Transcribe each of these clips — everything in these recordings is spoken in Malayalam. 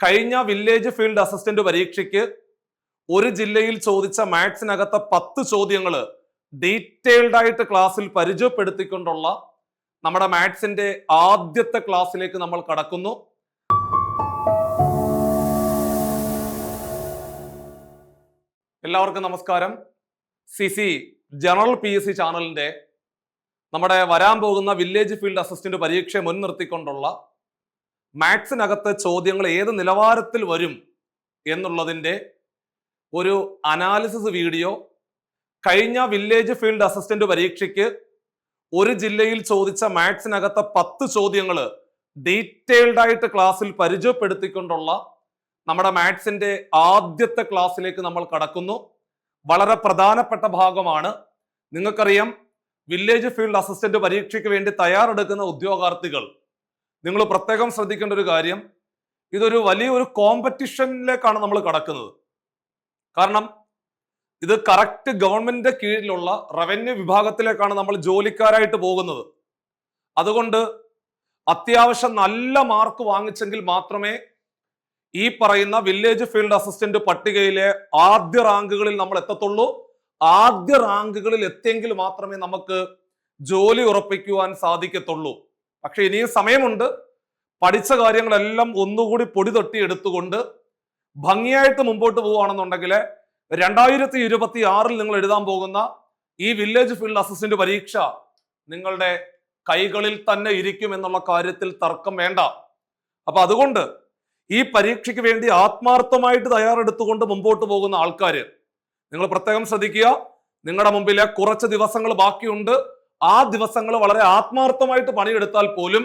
കഴിഞ്ഞ വില്ലേജ് ഫീൽഡ് അസിസ്റ്റന്റ് പരീക്ഷയ്ക്ക് ഒരു ജില്ലയിൽ ചോദിച്ച മാത്സിനകത്തെ 10 ചോദ്യങ്ങൾ ഡീറ്റെയിൽഡ് ആയിട്ട് ക്ലാസ്സിൽ പരിചയപ്പെടുത്തിക്കൊണ്ടുള്ള നമ്മുടെ മാത്സിന്റെ ആദ്യത്തെ ക്ലാസ്സിലേക്ക് നമ്മൾ കടക്കുന്നു. എല്ലാവർക്കും നമസ്കാരം. CC ജനറൽ PSC ചാനലിന്റെ നമ്മുടെ വരാൻ പോകുന്ന വില്ലേജ് ഫീൽഡ് അസിസ്റ്റന്റ് പരീക്ഷയെ മുൻനിർത്തിക്കൊണ്ടുള്ള മാത്സിനകത്ത് ചോദ്യങ്ങൾ ഏത് നിലവാരത്തിൽ വരും എന്നുള്ളതിൻ്റെ ഒരു അനാലിസിസ് വീഡിയോ കഴിഞ്ഞ വില്ലേജ് ഫീൽഡ് അസിസ്റ്റന്റ് പരീക്ഷയ്ക്ക് ഒരു ജില്ലയിൽ ചോദിച്ച മാത്സിനകത്തെ 10 ചോദ്യങ്ങൾ ഡീറ്റെയിൽഡ് ആയിട്ട് ക്ലാസ്സിൽ പരിചയപ്പെടുത്തിക്കൊണ്ടുള്ള നമ്മുടെ മാത്സിന്റെ ആദ്യത്തെ ക്ലാസ്സിലേക്ക് നമ്മൾ കടക്കുന്നു. വളരെ പ്രധാനപ്പെട്ട ഭാഗമാണ്. നിങ്ങൾക്കറിയാം, വില്ലേജ് ഫീൽഡ് അസിസ്റ്റന്റ് പരീക്ഷയ്ക്ക് വേണ്ടി തയ്യാറെടുക്കുന്ന ഉദ്യോഗാർത്ഥികൾ നിങ്ങൾ പ്രത്യേകം ശ്രദ്ധിക്കേണ്ട ഒരു കാര്യം, ഇതൊരു വലിയൊരു കോമ്പറ്റീഷനിലേക്കാണ് നമ്മൾ കടക്കുന്നത്. കാരണം ഇത് കറക്റ്റ് ഗവൺമെന്റിന്റെ കീഴിലുള്ള റവന്യൂ വിഭാഗത്തിലേക്കാണ് നമ്മൾ ജോലിക്കാരായിട്ട് പോകുന്നത്. അതുകൊണ്ട് അത്യാവശ്യം നല്ല മാർക്ക് വാങ്ങിച്ചെങ്കിൽ മാത്രമേ ഈ പറയുന്ന വില്ലേജ് ഫീൽഡ് അസിസ്റ്റന്റ് പട്ടികയിലെ ആദ്യ റാങ്കുകളിൽ നമ്മൾ എത്തത്തുള്ളൂ. ആദ്യ റാങ്കുകളിൽ എത്തിയെങ്കിൽ മാത്രമേ നമുക്ക് ജോലി ഉറപ്പിക്കുവാൻ സാധിക്കത്തുള്ളൂ. പക്ഷെ ഇനിയും സമയമുണ്ട്. പഠിച്ച കാര്യങ്ങളെല്ലാം ഒന്നുകൂടി പൊടി തട്ടി എടുത്തുകൊണ്ട് ഭംഗിയായിട്ട് മുമ്പോട്ട് പോവുകയാണെന്നുണ്ടെങ്കിൽ 2026 നിങ്ങൾ എഴുതാൻ പോകുന്ന ഈ വില്ലേജ് ഫീൽഡ് അസിസ്റ്റന്റ് പരീക്ഷ നിങ്ങളുടെ കൈകളിൽ തന്നെ ഇരിക്കും എന്നുള്ള കാര്യത്തിൽ തർക്കം വേണ്ട. അപ്പൊ അതുകൊണ്ട് ഈ പരീക്ഷയ്ക്ക് വേണ്ടി ആത്മാർത്ഥമായിട്ട് തയ്യാറെടുത്തുകൊണ്ട് മുമ്പോട്ട് പോകുന്ന ആൾക്കാര് നിങ്ങൾ പ്രത്യേകം ശ്രദ്ധിക്കുക. നിങ്ങളുടെ മുമ്പിലെ കുറച്ച് ദിവസങ്ങൾ ബാക്കിയുണ്ട്. ആ ദിവസങ്ങൾ വളരെ ആത്മാർത്ഥമായിട്ട് പണിയെടുത്താൽ പോലും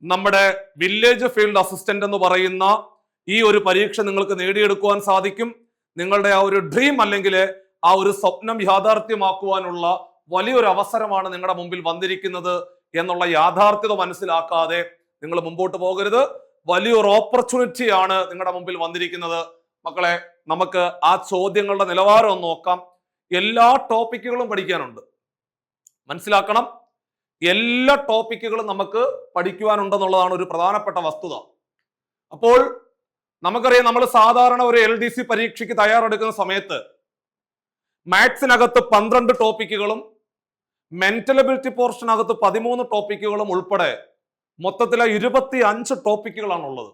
നമ്മുടെ വില്ലേജ് ഫീൽഡ് അസിസ്റ്റന്റ് എന്ന് പറയുന്ന ഈ ഒരു പരീക്ഷ നിങ്ങൾക്ക് നേടിയെടുക്കുവാൻ സാധിക്കും. നിങ്ങളുടെ ആ ഒരു ഡ്രീം അല്ലെങ്കിൽ ആ ഒരു സ്വപ്നം യാഥാർത്ഥ്യമാക്കുവാനുള്ള വലിയൊരു അവസരമാണ് നിങ്ങളുടെ മുമ്പിൽ വന്നിരിക്കുന്നത് എന്നുള്ള യാഥാർത്ഥ്യത മനസ്സിലാക്കാതെ നിങ്ങൾ മുമ്പോട്ട് പോകരുത്. വലിയൊരു ഓപ്പർച്യൂണിറ്റിയാണ് നിങ്ങളുടെ മുമ്പിൽ വന്നിരിക്കുന്നത്. മക്കളെ, നമുക്ക് ആ ചോദ്യങ്ങളുടെ നിലവാരം ഒന്ന് നോക്കാം. എല്ലാ ടോപ്പിക്കുകളും പഠിക്കാനുണ്ട്. മനസ്സിലാക്കണം, എല്ലാ ടോപ്പിക്കുകളും നമുക്ക് പഠിക്കുവാനുണ്ടെന്നുള്ളതാണ് ഒരു പ്രധാനപ്പെട്ട വസ്തുത. അപ്പോൾ നമുക്കറിയാം, നമ്മൾ സാധാരണ ഒരു LDC പരീക്ഷയ്ക്ക് തയ്യാറെടുക്കുന്ന സമയത്ത് മാത്സിനകത്ത് 12 ടോപ്പിക്കുകളും മെന്റൽ എബിലിറ്റി പോർഷനകത്ത് 13 ടോപ്പിക്കുകളും ഉൾപ്പെടെ മൊത്തത്തിലെ 25 ടോപ്പിക്കുകളാണ് ഉള്ളത്.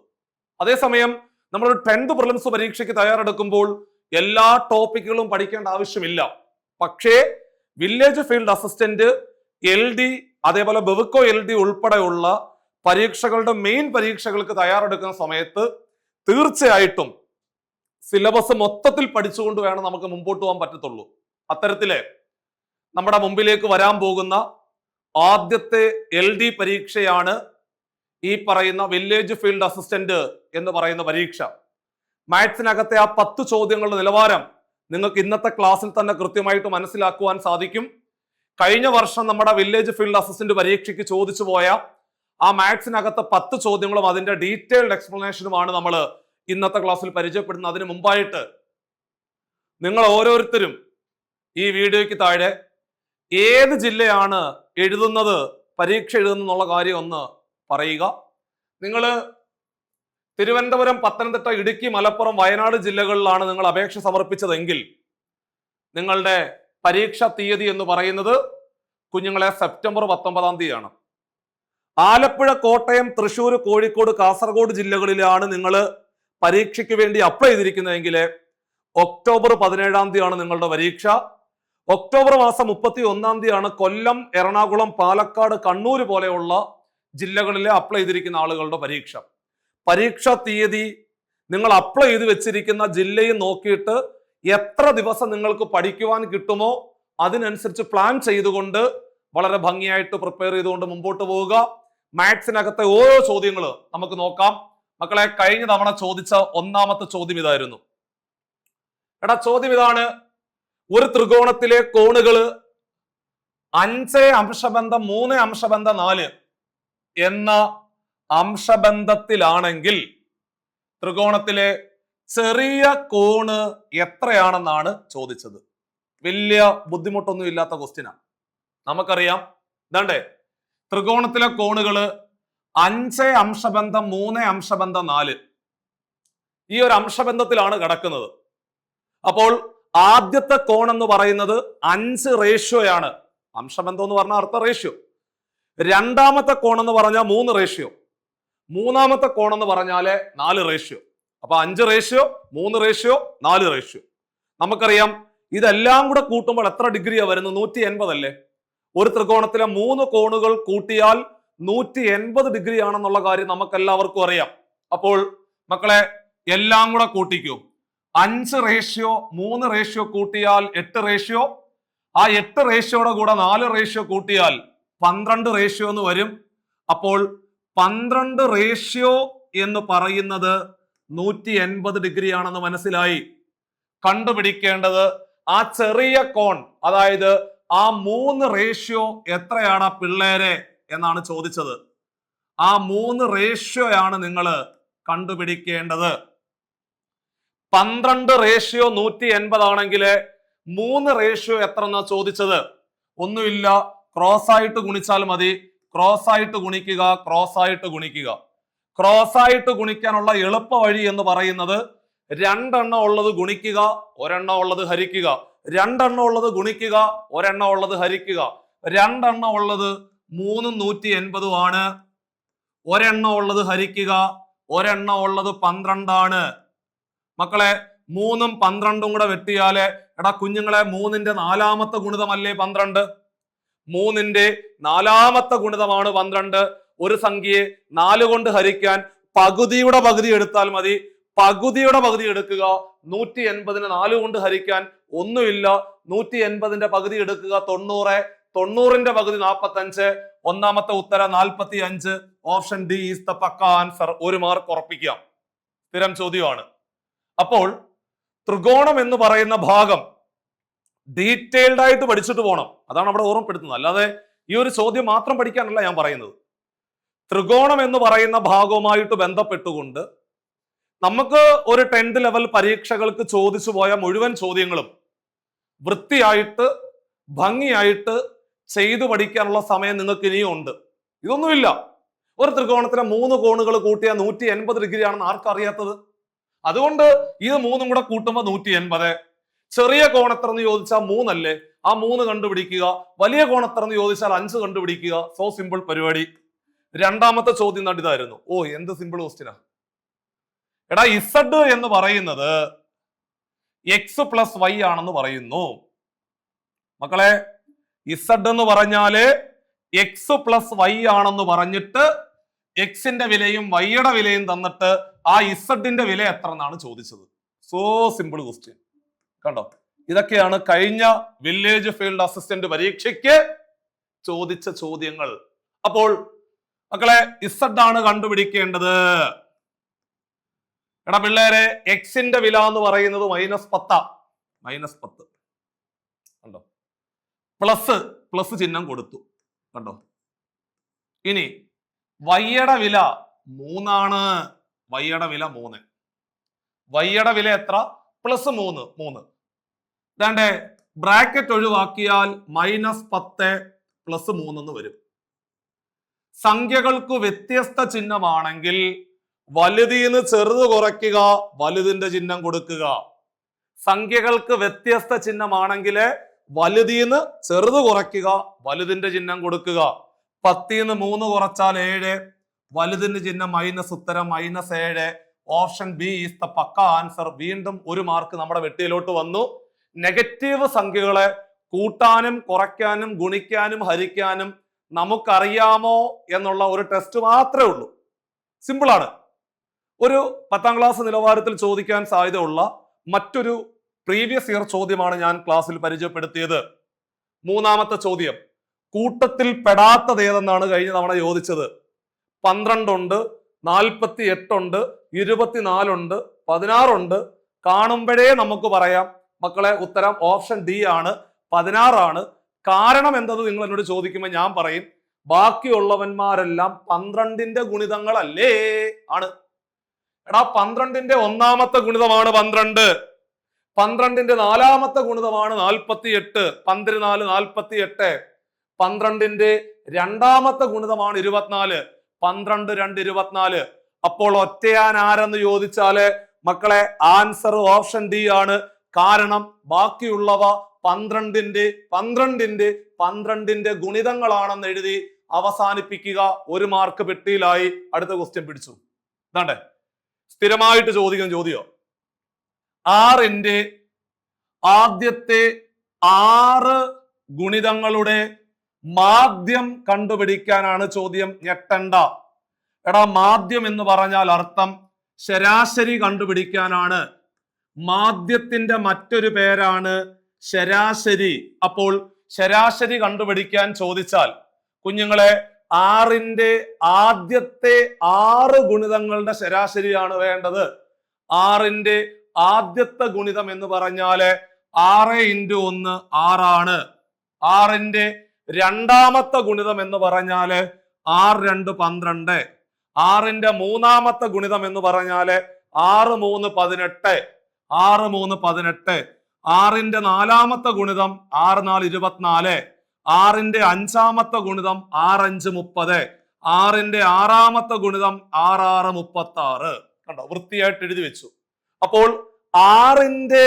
അതേസമയം നമ്മളൊരു 10th പ്രിലിംസ് പരീക്ഷയ്ക്ക് തയ്യാറെടുക്കുമ്പോൾ എല്ലാ ടോപ്പിക്കുകളും പഠിക്കേണ്ട ആവശ്യമില്ല. പക്ഷേ വില്ലേജ് ഫീൽഡ് അസിസ്റ്റന്റ്, LD, അതേപോലെ ബെവ്കോ LD ഉൾപ്പെടെയുള്ള പരീക്ഷകളുടെ മെയിൻ പരീക്ഷകൾക്ക് തയ്യാറെടുക്കുന്ന സമയത്ത് തീർച്ചയായിട്ടും സിലബസ് മൊത്തത്തിൽ പഠിച്ചുകൊണ്ട് വേണം നമുക്ക് മുമ്പോട്ട് പോകാൻ പറ്റത്തുള്ളൂ. അത്തരത്തില് നമ്മുടെ മുമ്പിലേക്ക് വരാൻ പോകുന്ന ആദ്യത്തെ LD പരീക്ഷയാണ് ഈ പറയുന്ന വില്ലേജ് ഫീൽഡ് അസിസ്റ്റന്റ് എന്ന് പറയുന്ന പരീക്ഷ. മാത്സിനകത്തെ ആ 10 ചോദ്യങ്ങളുടെ നിലവാരം നിങ്ങൾക്ക് ഇന്നത്തെ ക്ലാസ്സിൽ തന്നെ കൃത്യമായിട്ട് മനസ്സിലാക്കുവാൻ സാധിക്കും. കഴിഞ്ഞ വർഷം നമ്മുടെ വില്ലേജ് ഫീൽഡ് അസിസ്റ്റന്റ് പരീക്ഷയ്ക്ക് ചോദിച്ചു പോയ ആ മാത്സിനകത്തെ 10 ചോദ്യങ്ങളും അതിന്റെ ഡീറ്റെയിൽഡ് എക്സ്പ്ലനേഷനുമാണ് നമ്മൾ ഇന്നത്തെ ക്ലാസ്സിൽ പരിചയപ്പെടുന്നത്. അതിന് മുമ്പായിട്ട് നിങ്ങൾ ഓരോരുത്തരും ഈ വീഡിയോയ്ക്ക് താഴെ ഏത് ജില്ലയാണ് എഴുതുന്നത്, പരീക്ഷ എഴുതുന്നുള്ള കാര്യം ഒന്ന് പറയുക. നിങ്ങൾ തിരുവനന്തപുരം, പത്തനംതിട്ട, ഇടുക്കി, മലപ്പുറം, വയനാട് ജില്ലകളിലാണ് നിങ്ങൾ അപേക്ഷ സമർപ്പിച്ചതെങ്കിൽ നിങ്ങളുടെ പരീക്ഷാ തീയതി എന്ന് പറയുന്നത് കുഞ്ഞുങ്ങളെ സെപ്റ്റംബർ 19 തീയതിയാണ്. ആലപ്പുഴ, കോട്ടയം, തൃശ്ശൂർ, കോഴിക്കോട്, കാസർഗോഡ് ജില്ലകളിലാണ് നിങ്ങൾ പരീക്ഷയ്ക്ക് വേണ്ടി അപ്ലൈ ചെയ്തിരിക്കുന്നതെങ്കിൽ ഒക്ടോബർ 17 തീയതിയാണ് നിങ്ങളുടെ പരീക്ഷ. ഒക്ടോബർ മാസം 31 തീയതിയാണ് കൊല്ലം, എറണാകുളം, പാലക്കാട്, കണ്ണൂർ പോലെയുള്ള ജില്ലകളിലെ അപ്ലൈ ചെയ്തിരിക്കുന്ന ആളുകളുടെ പരീക്ഷ. പരീക്ഷാ തീയതി നിങ്ങൾ അപ്ലൈ ചെയ്ത് വെച്ചിരിക്കുന്ന ജില്ലയും നോക്കിയിട്ട് എത്ര ദിവസം നിങ്ങൾക്ക് പഠിക്കുവാൻ കിട്ടുമോ അതിനനുസരിച്ച് പ്ലാൻ ചെയ്തുകൊണ്ട് വളരെ ഭംഗിയായിട്ട് പ്രിപ്പയർ ചെയ്തുകൊണ്ട് മുമ്പോട്ട് പോവുക. മാത്സിനകത്തെ ഓരോ ചോദ്യങ്ങൾ നമുക്ക് നോക്കാം. മക്കളെ, കഴിഞ്ഞ തവണ ചോദിച്ച ഒന്നാമത്തെ ചോദ്യം ഇതായിരുന്നു. ചോദ്യം ഇതാണ്: ഒരു ത്രികോണത്തിലെ കോണുകള് 5 അംശബന്ധം 3 അംശബന്ധം 4 എന്ന അംശബന്ധത്തിലാണെങ്കിൽ ത്രികോണത്തിലെ ചെറിയ കോണ് എത്രയാണെന്നാണ് ചോദിച്ചത്. വലിയ ബുദ്ധിമുട്ടൊന്നും ഇല്ലാത്ത ക്വസ്റ്റ്യനാണ്. നമുക്കറിയാം, ഇതാണ്ടേ ത്രികോണത്തിലെ കോണുകള് 5 അംശബന്ധം 3 അംശബന്ധം 4. ഈ ഒരു അംശബന്ധത്തിലാണ് കിടക്കുന്നത്. അപ്പോൾ ആദ്യത്തെ കോൺ എന്ന് പറയുന്നത് 5 റേഷ്യോയാണ്. അംശബന്ധം എന്ന് പറഞ്ഞാൽ അർത്ഥ റേഷ്യോ. രണ്ടാമത്തെ കോൺ എന്ന് പറഞ്ഞാൽ 3 റേഷ്യോ. മൂന്നാമത്തെ കോൺ എന്ന് പറഞ്ഞാല് 4 റേഷ്യോ. അപ്പൊ 5 റേഷ്യോ, 3 റേഷ്യോ, 4 റേഷ്യോ. നമുക്കറിയാം ഇതെല്ലാം കൂടെ കൂട്ടുമ്പോൾ എത്ര ഡിഗ്രിയാ വരുന്നത്? 180 അല്ലേ? ഒരു ത്രികോണത്തിലെ 3 കോണുകൾ കൂട്ടിയാൽ 180 ഡിഗ്രി ആണെന്നുള്ള കാര്യം നമുക്ക് എല്ലാവർക്കും അറിയാം. അപ്പോൾ മക്കളെ എല്ലാം കൂടെ കൂട്ടിക്കൂ. 5 റേഷ്യോ 3 റേഷ്യോ കൂട്ടിയാൽ 8 റേഷ്യോ. ആ 8 റേഷ്യോയുടെ കൂടെ 4 റേഷ്യോ കൂട്ടിയാൽ 12 റേഷ്യോ എന്ന് വരും. അപ്പോൾ 12 റേഷ്യോ എന്ന് പറയുന്നത് 180 ഡിഗ്രി ആണെന്ന് മനസ്സിലായി. കണ്ടുപിടിക്കേണ്ടത് ആ ചെറിയ കോൺ, അതായത് ആ 3 റേഷ്യോ എത്രയാണ് പിള്ളേരെ എന്നാണ് ചോദിച്ചത്. ആ 3 റേഷ്യോയാണ് നിങ്ങൾ കണ്ടുപിടിക്കേണ്ടത്. 12 റേഷ്യോ 180 ആണെങ്കിൽ 3 റേഷ്യോ എത്ര എന്നാ ചോദിച്ചത്? ഒന്നുമില്ല, ക്രോസ് ആയിട്ട് ഗുണിച്ചാൽ മതി. ക്രോസ് ആയിട്ട് ഗുണിക്കുക, ക്രോസ് ആയിട്ട് ഗുണിക്കുക. ക്രോസ് ആയിട്ട് ഗുണിക്കാനുള്ള എളുപ്പ വഴി എന്ന് പറയുന്നത് 2 എണ്ണം ഉള്ളത് ഗുണിക്കുക, 1 എണ്ണം ഉള്ളത് ഹരിക്കുക. 2 എണ്ണം ഉള്ളത് ഗുണിക്കുക, 1 എണ്ണം ഉള്ളത് ഹരിക്കുക. 2 എണ്ണം ഉള്ളത് 3 180 ആണ്. 1 എണ്ണം ഉള്ളത് ഹരിക്കുക, 1 എണ്ണം ഉള്ളത് 12 ആണ്. മക്കളെ 3ഉം 12ഉം കൂടെ വെട്ടിയാല്, എടാ കുഞ്ഞുങ്ങളെ 3ന്റെ 4ാമത്തെ ഗുണിതമല്ലേ 12? 3ന്റെ 4ാമത്തെ ഗുണിതമാണ് 12. ഒരു സംഖ്യയെ 4 കൊണ്ട് ഹരിക്കാൻ പകുതിയുടെ പകുതി എടുത്താൽ മതി. പകുതിയുടെ പകുതി എടുക്കുക. 180നെ 4 കൊണ്ട് ഹരിക്കാൻ ഒന്നുമില്ല. 180ന്റെ പകുതി എടുക്കുക 90. 90ന്റെ പകുതി 45. ഒന്നാമത്തെ ഉത്തരം 45. Option D is the pakka answer. 1 mark ഉറപ്പിക്കാം. സ്ഥിരം ചോദ്യമാണ്. അപ്പോൾ ത്രികോണം എന്ന് പറയുന്ന ഭാഗം ഡീറ്റെയിൽഡ് ആയിട്ട് പഠിച്ചിട്ട് പോകണം. അതാണ് അവിടെ ഓർമ്മപ്പെടുത്തുന്നത്. അല്ലാതെ ഈ ഒരു ചോദ്യം മാത്രം പഠിക്കാനല്ല ഞാൻ പറയുന്നത്. ത്രികോണം എന്ന് പറയുന്ന ഭാഗവുമായിട്ട് ബന്ധപ്പെട്ടുകൊണ്ട് നമുക്ക് ഒരു 10th ലെവൽ പരീക്ഷകൾക്ക് ചോദിച്ചു പോയ മുഴുവൻ ചോദ്യങ്ങളും വൃത്തിയായിട്ട് ഭംഗിയായിട്ട് ചെയ്തു പഠിക്കാനുള്ള സമയം നിങ്ങൾക്ക് ഇനിയും ഉണ്ട്. ഇതൊന്നുമില്ല. ഒരു ത്രികോണത്തിലെ 3 കോണുകൾ കൂട്ടിയാൽ 180 ഡിഗ്രി ആണെന്ന് ആർക്കറിയാത്തത്? അതുകൊണ്ട് ഇത് 3ഉം കൂടെ കൂട്ടുമ്പോൾ 180. ചെറിയ കോണെത്രന്ന് ചോദിച്ചാൽ 3 അല്ലേ? ആ 3 കണ്ടുപിടിക്കുക. വലിയ കോണെത്രന്ന് ചോദിച്ചാൽ 5 കണ്ടുപിടിക്കുക. സോ സിമ്പിൾ പരിപാടി. രണ്ടാമത്തെ ചോദ്യം ഇതായിരുന്നു. ഓ, എന്ത് സിമ്പിൾ ക്വസ്റ്റ്യനാ. എടാ ഇസഡ് എന്ന് പറയുന്നത് എക്സ് പ്ലസ് വൈ ആണെന്ന് പറയുന്നു. മക്കളെ ഇസഡ് എന്ന് പറഞ്ഞാല് എക്സ് പ്ലസ് വൈ ആണെന്ന് പറഞ്ഞിട്ട് എക്സിന്റെ വിലയും വൈയുടെ വിലയും തന്നിട്ട് ആ ഇസഡിന്റെ വില എത്ര എന്നാണ് ചോദിച്ചത്. So simple question. കണ്ടോ, ഇതൊക്കെയാണ് കഴിഞ്ഞ വില്ലേജ് ഫീൽഡ് അസിസ്റ്റന്റ് പരീക്ഷയ്ക്ക് ചോദിച്ച ചോദ്യങ്ങൾ. അപ്പോൾ മക്കളെ ഇസഡ് ആണ് കണ്ടുപിടിക്കേണ്ടത്. എടാ പിള്ളേരെ എക്സിന്റെ വില എന്ന് പറയുന്നത് -10. -10 കണ്ടോ. പ്ലസ് ചിഹ്നം കൊടുത്തു കണ്ടോ. ഇനി വൈയുടെ വില 3 ആണ്. വൈയുടെ വില 3. വൈയുടെ വില എത്ര? +3. 3. ഇതാണ്ട് ബ്രാക്കറ്റ് ഒഴിവാക്കിയാൽ -10 +3 എന്ന് വരും. സംഖ്യകൾക്ക് വ്യത്യസ്ത ചിഹ്നമാണെങ്കിൽ വലുതിന്ന് ചെറുത് കുറയ്ക്കുക, വലുതിന്റെ ചിഹ്നം കൊടുക്കുക. സംഖ്യകൾക്ക് വ്യത്യസ്ത ചിഹ്നമാണെങ്കിൽ വലുതിന്ന് ചെറുത് കുറയ്ക്കുക, വലുതിന്റെ ചിഹ്നം കൊടുക്കുക. 10ന്ന് 3 കുറച്ചാൽ 7. വലുതിന്റെ ചിഹ്നം മൈനസ്, ഉത്തരം -7. Option B is the pakka answer. വീണ്ടും 1 മാർക്ക് നമ്മുടെ വെട്ടിയിലോട്ട് വന്നു. നെഗറ്റീവ് സംഖ്യകളെ കൂട്ടാനും കുറയ്ക്കാനും ഗുണിക്കാനും ഹരിക്കാനും നമുക്കറിയാമോ എന്നുള്ള ഒരു ടെസ്റ്റ് മാത്രമേ ഉള്ളൂ. സിമ്പിളാണ്. ഒരു 10ാം ക്ലാസ് നിലവാരത്തിൽ ചോദിക്കാൻ സാധ്യതയുള്ള മറ്റൊരു പ്രീവിയസ് ഇയർ ചോദ്യമാണ് ഞാൻ ക്ലാസ്സിൽ പരിചയപ്പെടുത്തിയത്. 3ാമത്തെ ചോദ്യം, കൂട്ടത്തിൽ പെടാത്തത് ഏതെന്നാണ് കഴിഞ്ഞ തവണ ചോദിച്ചത്. 12 ഉണ്ട്, 48 ഉണ്ട്, 24 ഉണ്ട്, 16 ഉണ്ട്. കാണുമ്പോഴേ നമുക്ക് പറയാം മക്കളെ ഉത്തരം ഓപ്ഷൻ ഡി ആണ്, 16 ആണ്. കാരണം എന്തെന്ന് നിങ്ങൾ എന്നോട് ചോദിക്കുമ്പോൾ ഞാൻ പറയും ബാക്കിയുള്ളവന്മാരെല്ലാം 12ന്റെ ഗുണിതങ്ങളല്ലേ ആണ്. എടാ 12ന്റെ 1ാമത്തെ ഗുണിതമാണ് 12. 12ന്റെ 4ാമത്തെ ഗുണിതമാണ് 48. 14 48. 12ന്റെ 2ാമത്തെ ഗുണിതമാണ് 24. 12 2 24. അപ്പോൾ ഒറ്റയാൻ ആരെന്ന് ചോദിച്ചാല് മക്കളെ ആൻസർ ഓപ്ഷൻ ഡി ആണ്. കാരണം ബാക്കിയുള്ളവ 12ന്റെ ഗുണിതങ്ങളാണെന്ന് എഴുതി അവസാനിപ്പിക്കുക. 1 മാർക്ക് പെട്ടിയിലായി. അടുത്ത ക്വസ്റ്റ്യൻ പിടിച്ചു. ഇതാണ്ടേ സ്ഥിരമായിട്ട് ചോദിക്കുന്ന ചോദ്യം. 6ന്റെ ആദ്യത്തെ 6 ഗുണിതങ്ങളുടെ മാധ്യം കണ്ടുപിടിക്കാനാണ് ചോദ്യം. ഞെട്ടണ്ട. എടാ, മാധ്യം എന്ന് പറഞ്ഞാൽ അർത്ഥം ശരാശരി കണ്ടുപിടിക്കാനാണ്. മാധ്യത്തിന്റെ മറ്റൊരു പേരാണ് ശരാശരി. അപ്പോൾ ശരാശരി കണ്ടുപിടിക്കാൻ ചോദിച്ചാൽ കുഞ്ഞുങ്ങളെ 6ന്റെ ആദ്യത്തെ 6 ഗുണിതങ്ങളുടെ ശരാശരിയാണ് വേണ്ടത്. 6ന്റെ ആദ്യത്തെ ഗുണിതം എന്ന് പറഞ്ഞാല് 6 × 1 6 ആണ്. 6ന്റെ രണ്ടാമത്തെ ഗുണിതം എന്ന് പറഞ്ഞാല് 6 × 2 12. 6ന്റെ മൂന്നാമത്തെ ഗുണിതം എന്ന് പറഞ്ഞാല് 6 × 3 18. 6 × 3 18. 6ന്റെ നാലാമത്തെ ഗുണിതം 6 × 4 24. 6ന്റെ അഞ്ചാമത്തെ ഗുണിതം 6 × 5 30. 6ന്റെ ആറാമത്തെ ഗുണിതം 6 × 6 36. കണ്ടോ, വൃത്തിയായിട്ട് എഴുതി വെച്ചു. അപ്പോൾ 6ന്റെ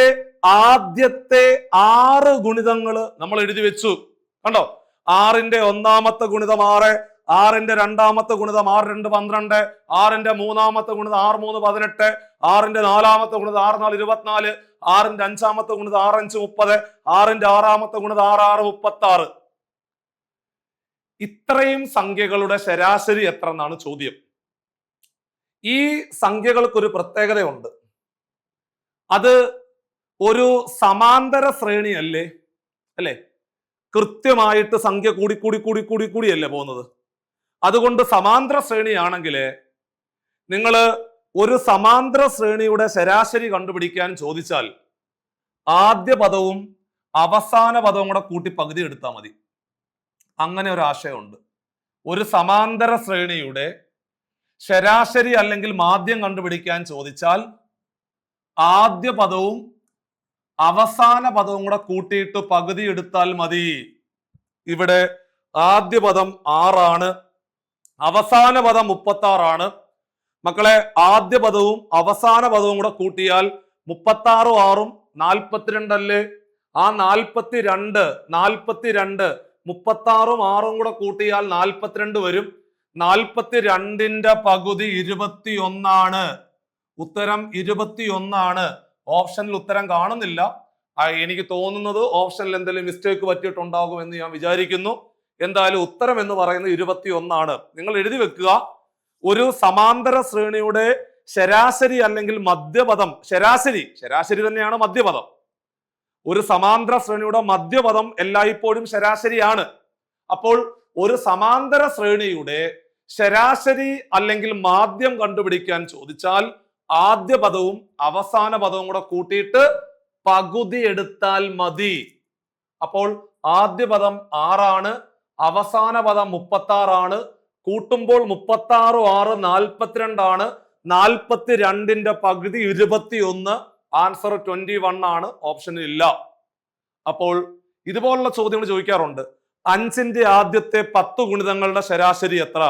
ആദ്യത്തെ 6 ഗുണിതങ്ങൾ നമ്മൾ എഴുതി വെച്ചു. കണ്ടോ, 6ന്റെ ഒന്നാമത്തെ ഗുണിതം 6, 6ന്റെ രണ്ടാമത്തെ ഗുണിതം 6 × 2 12, 6ന്റെ മൂന്നാമത്തെ ഗുണിതം 6 × 3 18, 6ന്റെ നാലാമത്തെ ഗുണിതം 6 × 4 24, 6ന്റെ അഞ്ചാമത്തെ ഗുണിതം 6 × 5 30, 6ന്റെ ആറാമത്തെ ഗുണിതം 6 × 6 36. ഇത്രയും സംഖ്യകളുടെ ശരാശരി എത്ര എന്നാണ് ചോദ്യം. ഈ സംഖ്യകൾക്കൊരു പ്രത്യേകതയുണ്ട്. അത് ഒരു സമാന്തര ശ്രേണി അല്ലേ? കൃത്യമായിട്ട് സംഖ്യ കൂടിയല്ലേ പോകുന്നത്. അതുകൊണ്ട് സമാന്തര ശ്രേണിയാണെങ്കിൽ നിങ്ങൾ ഒരു സമാന്തര ശ്രേണിയുടെ ശരാശരി കണ്ടുപിടിക്കാൻ ചോദിച്ചാൽ ആദ്യ പദവും അവസാന പദവും കൂടെ കൂട്ടി പകുതി എടുത്താൽ മതി. അങ്ങനെ ഒരു ആശയമുണ്ട്. ഒരു സമാന്തര ശ്രേണിയുടെ ശരാശരി അല്ലെങ്കിൽ മാധ്യം കണ്ടുപിടിക്കാൻ ചോദിച്ചാൽ ആദ്യ പദവും അവസാന പദവും കൂടെ കൂട്ടിയിട്ട് പകുതി എടുത്താൽ മതി. ഇവിടെ ആദ്യ പദം 6 ആണ്, അവസാന പദം 36 ആണ്. മക്കളെ, ആദ്യ പദവും അവസാന പദവും കൂടെ കൂട്ടിയാൽ 36 6 42 അല്ലേ? ആ 42 36 6 കൂടെ കൂട്ടിയാൽ 42 വരും. 42ന്റെ പകുതി 21 ആണ്. ഉത്തരം 21 ആണ്. ഓപ്ഷനിൽ ഉത്തരം കാണുന്നില്ല. എനിക്ക് തോന്നുന്നത് ഓപ്ഷനിൽ എന്തെങ്കിലും മിസ്റ്റേക്ക് പറ്റിയിട്ടുണ്ടാകും എന്ന് ഞാൻ വിചാരിക്കുന്നു. എന്തായാലും ഉത്തരം എന്ന് പറയുന്നത് 21 ആണ്. നിങ്ങൾ എഴുതി വെക്കുക. ഒരു സമാന്തര ശ്രേണിയുടെ ശരാശരി അല്ലെങ്കിൽ മധ്യപദം, ശരാശരി തന്നെയാണ് മധ്യപദം. ഒരു സമാന്തര ശ്രേണിയുടെ മധ്യപദം എല്ലായ്പ്പോഴും ശരാശരിയാണ്. അപ്പോൾ ഒരു സമാന്തര ശ്രേണിയുടെ ശരാശരി അല്ലെങ്കിൽ മാധ്യം കണ്ടുപിടിക്കാൻ ചോദിച്ചാൽ ആദ്യ പദവും അവസാന പദവും കൂടെ കൂട്ടിയിട്ട് പകുതി എടുത്താൽ മതി. അപ്പോൾ ആദ്യ പദം 6 ആണ്, അവസാന പദം 36 ആണ്. കൂട്ടുമ്പോൾ 36 6 42 ആണ്. 42ന്റെ പകുതി 21. ആൻസർ 21 ആണ്. ഓപ്ഷനിൽ ഇല്ല. അപ്പോൾ ഇതുപോലുള്ള ചോദ്യങ്ങൾ ചോദിക്കാറുണ്ട്. 5ന്റെ ആദ്യത്തെ 10 ഗുണിതങ്ങളുടെ ശരാശരി എത്ര?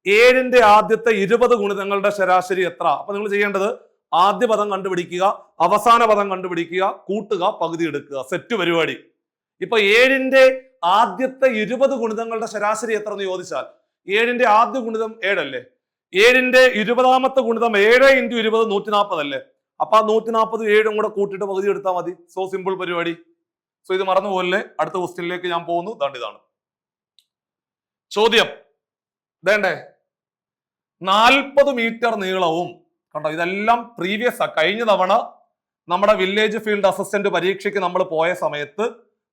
7ന്റെ ആദ്യത്തെ 20 ഗുണിതങ്ങളുടെ ശരാശരി എത്ര? അപ്പൊ നിങ്ങൾ ചെയ്യേണ്ടത് ആദ്യ പദം കണ്ടുപിടിക്കുക, അവസാന പദം കണ്ടുപിടിക്കുക, കൂട്ടുക, പകുതി എടുക്കുക. സെറ്റ് പരിപാടി. ഇപ്പൊ 7ന്റെ ആദ്യത്തെ 20 ഗുണിതങ്ങളുടെ ശരാശരി എത്ര എന്ന് ചോദിച്ചാൽ 7ന്റെ ആദ്യ ഗുണിതം 7 അല്ലേ? 7ന്റെ 20ാമത്തെ ഗുണിതം 7 × 20 140 അല്ലേ? അപ്പൊ 140 7ഉം കൂടെ കൂട്ടിയിട്ട് പകുതി എടുത്താൽ മതി. സോ സിമ്പിൾ പരിപാടി. സോ ഇത് മറന്നുപോലെ അടുത്ത ക്വസ്റ്റ്യനിലേക്ക് ഞാൻ പോകുന്നു. ഇതാണ് ചോദ്യം. വേണ്ടേ 40 മീറ്റർ നീളവും, കണ്ടോ ഇതെല്ലാം പ്രീവിയസ്. കഴിഞ്ഞ തവണ നമ്മുടെ വില്ലേജ് ഫീൽഡ് അസിസ്റ്റന്റ് പരീക്ഷയ്ക്ക് നമ്മൾ പോയ സമയത്ത്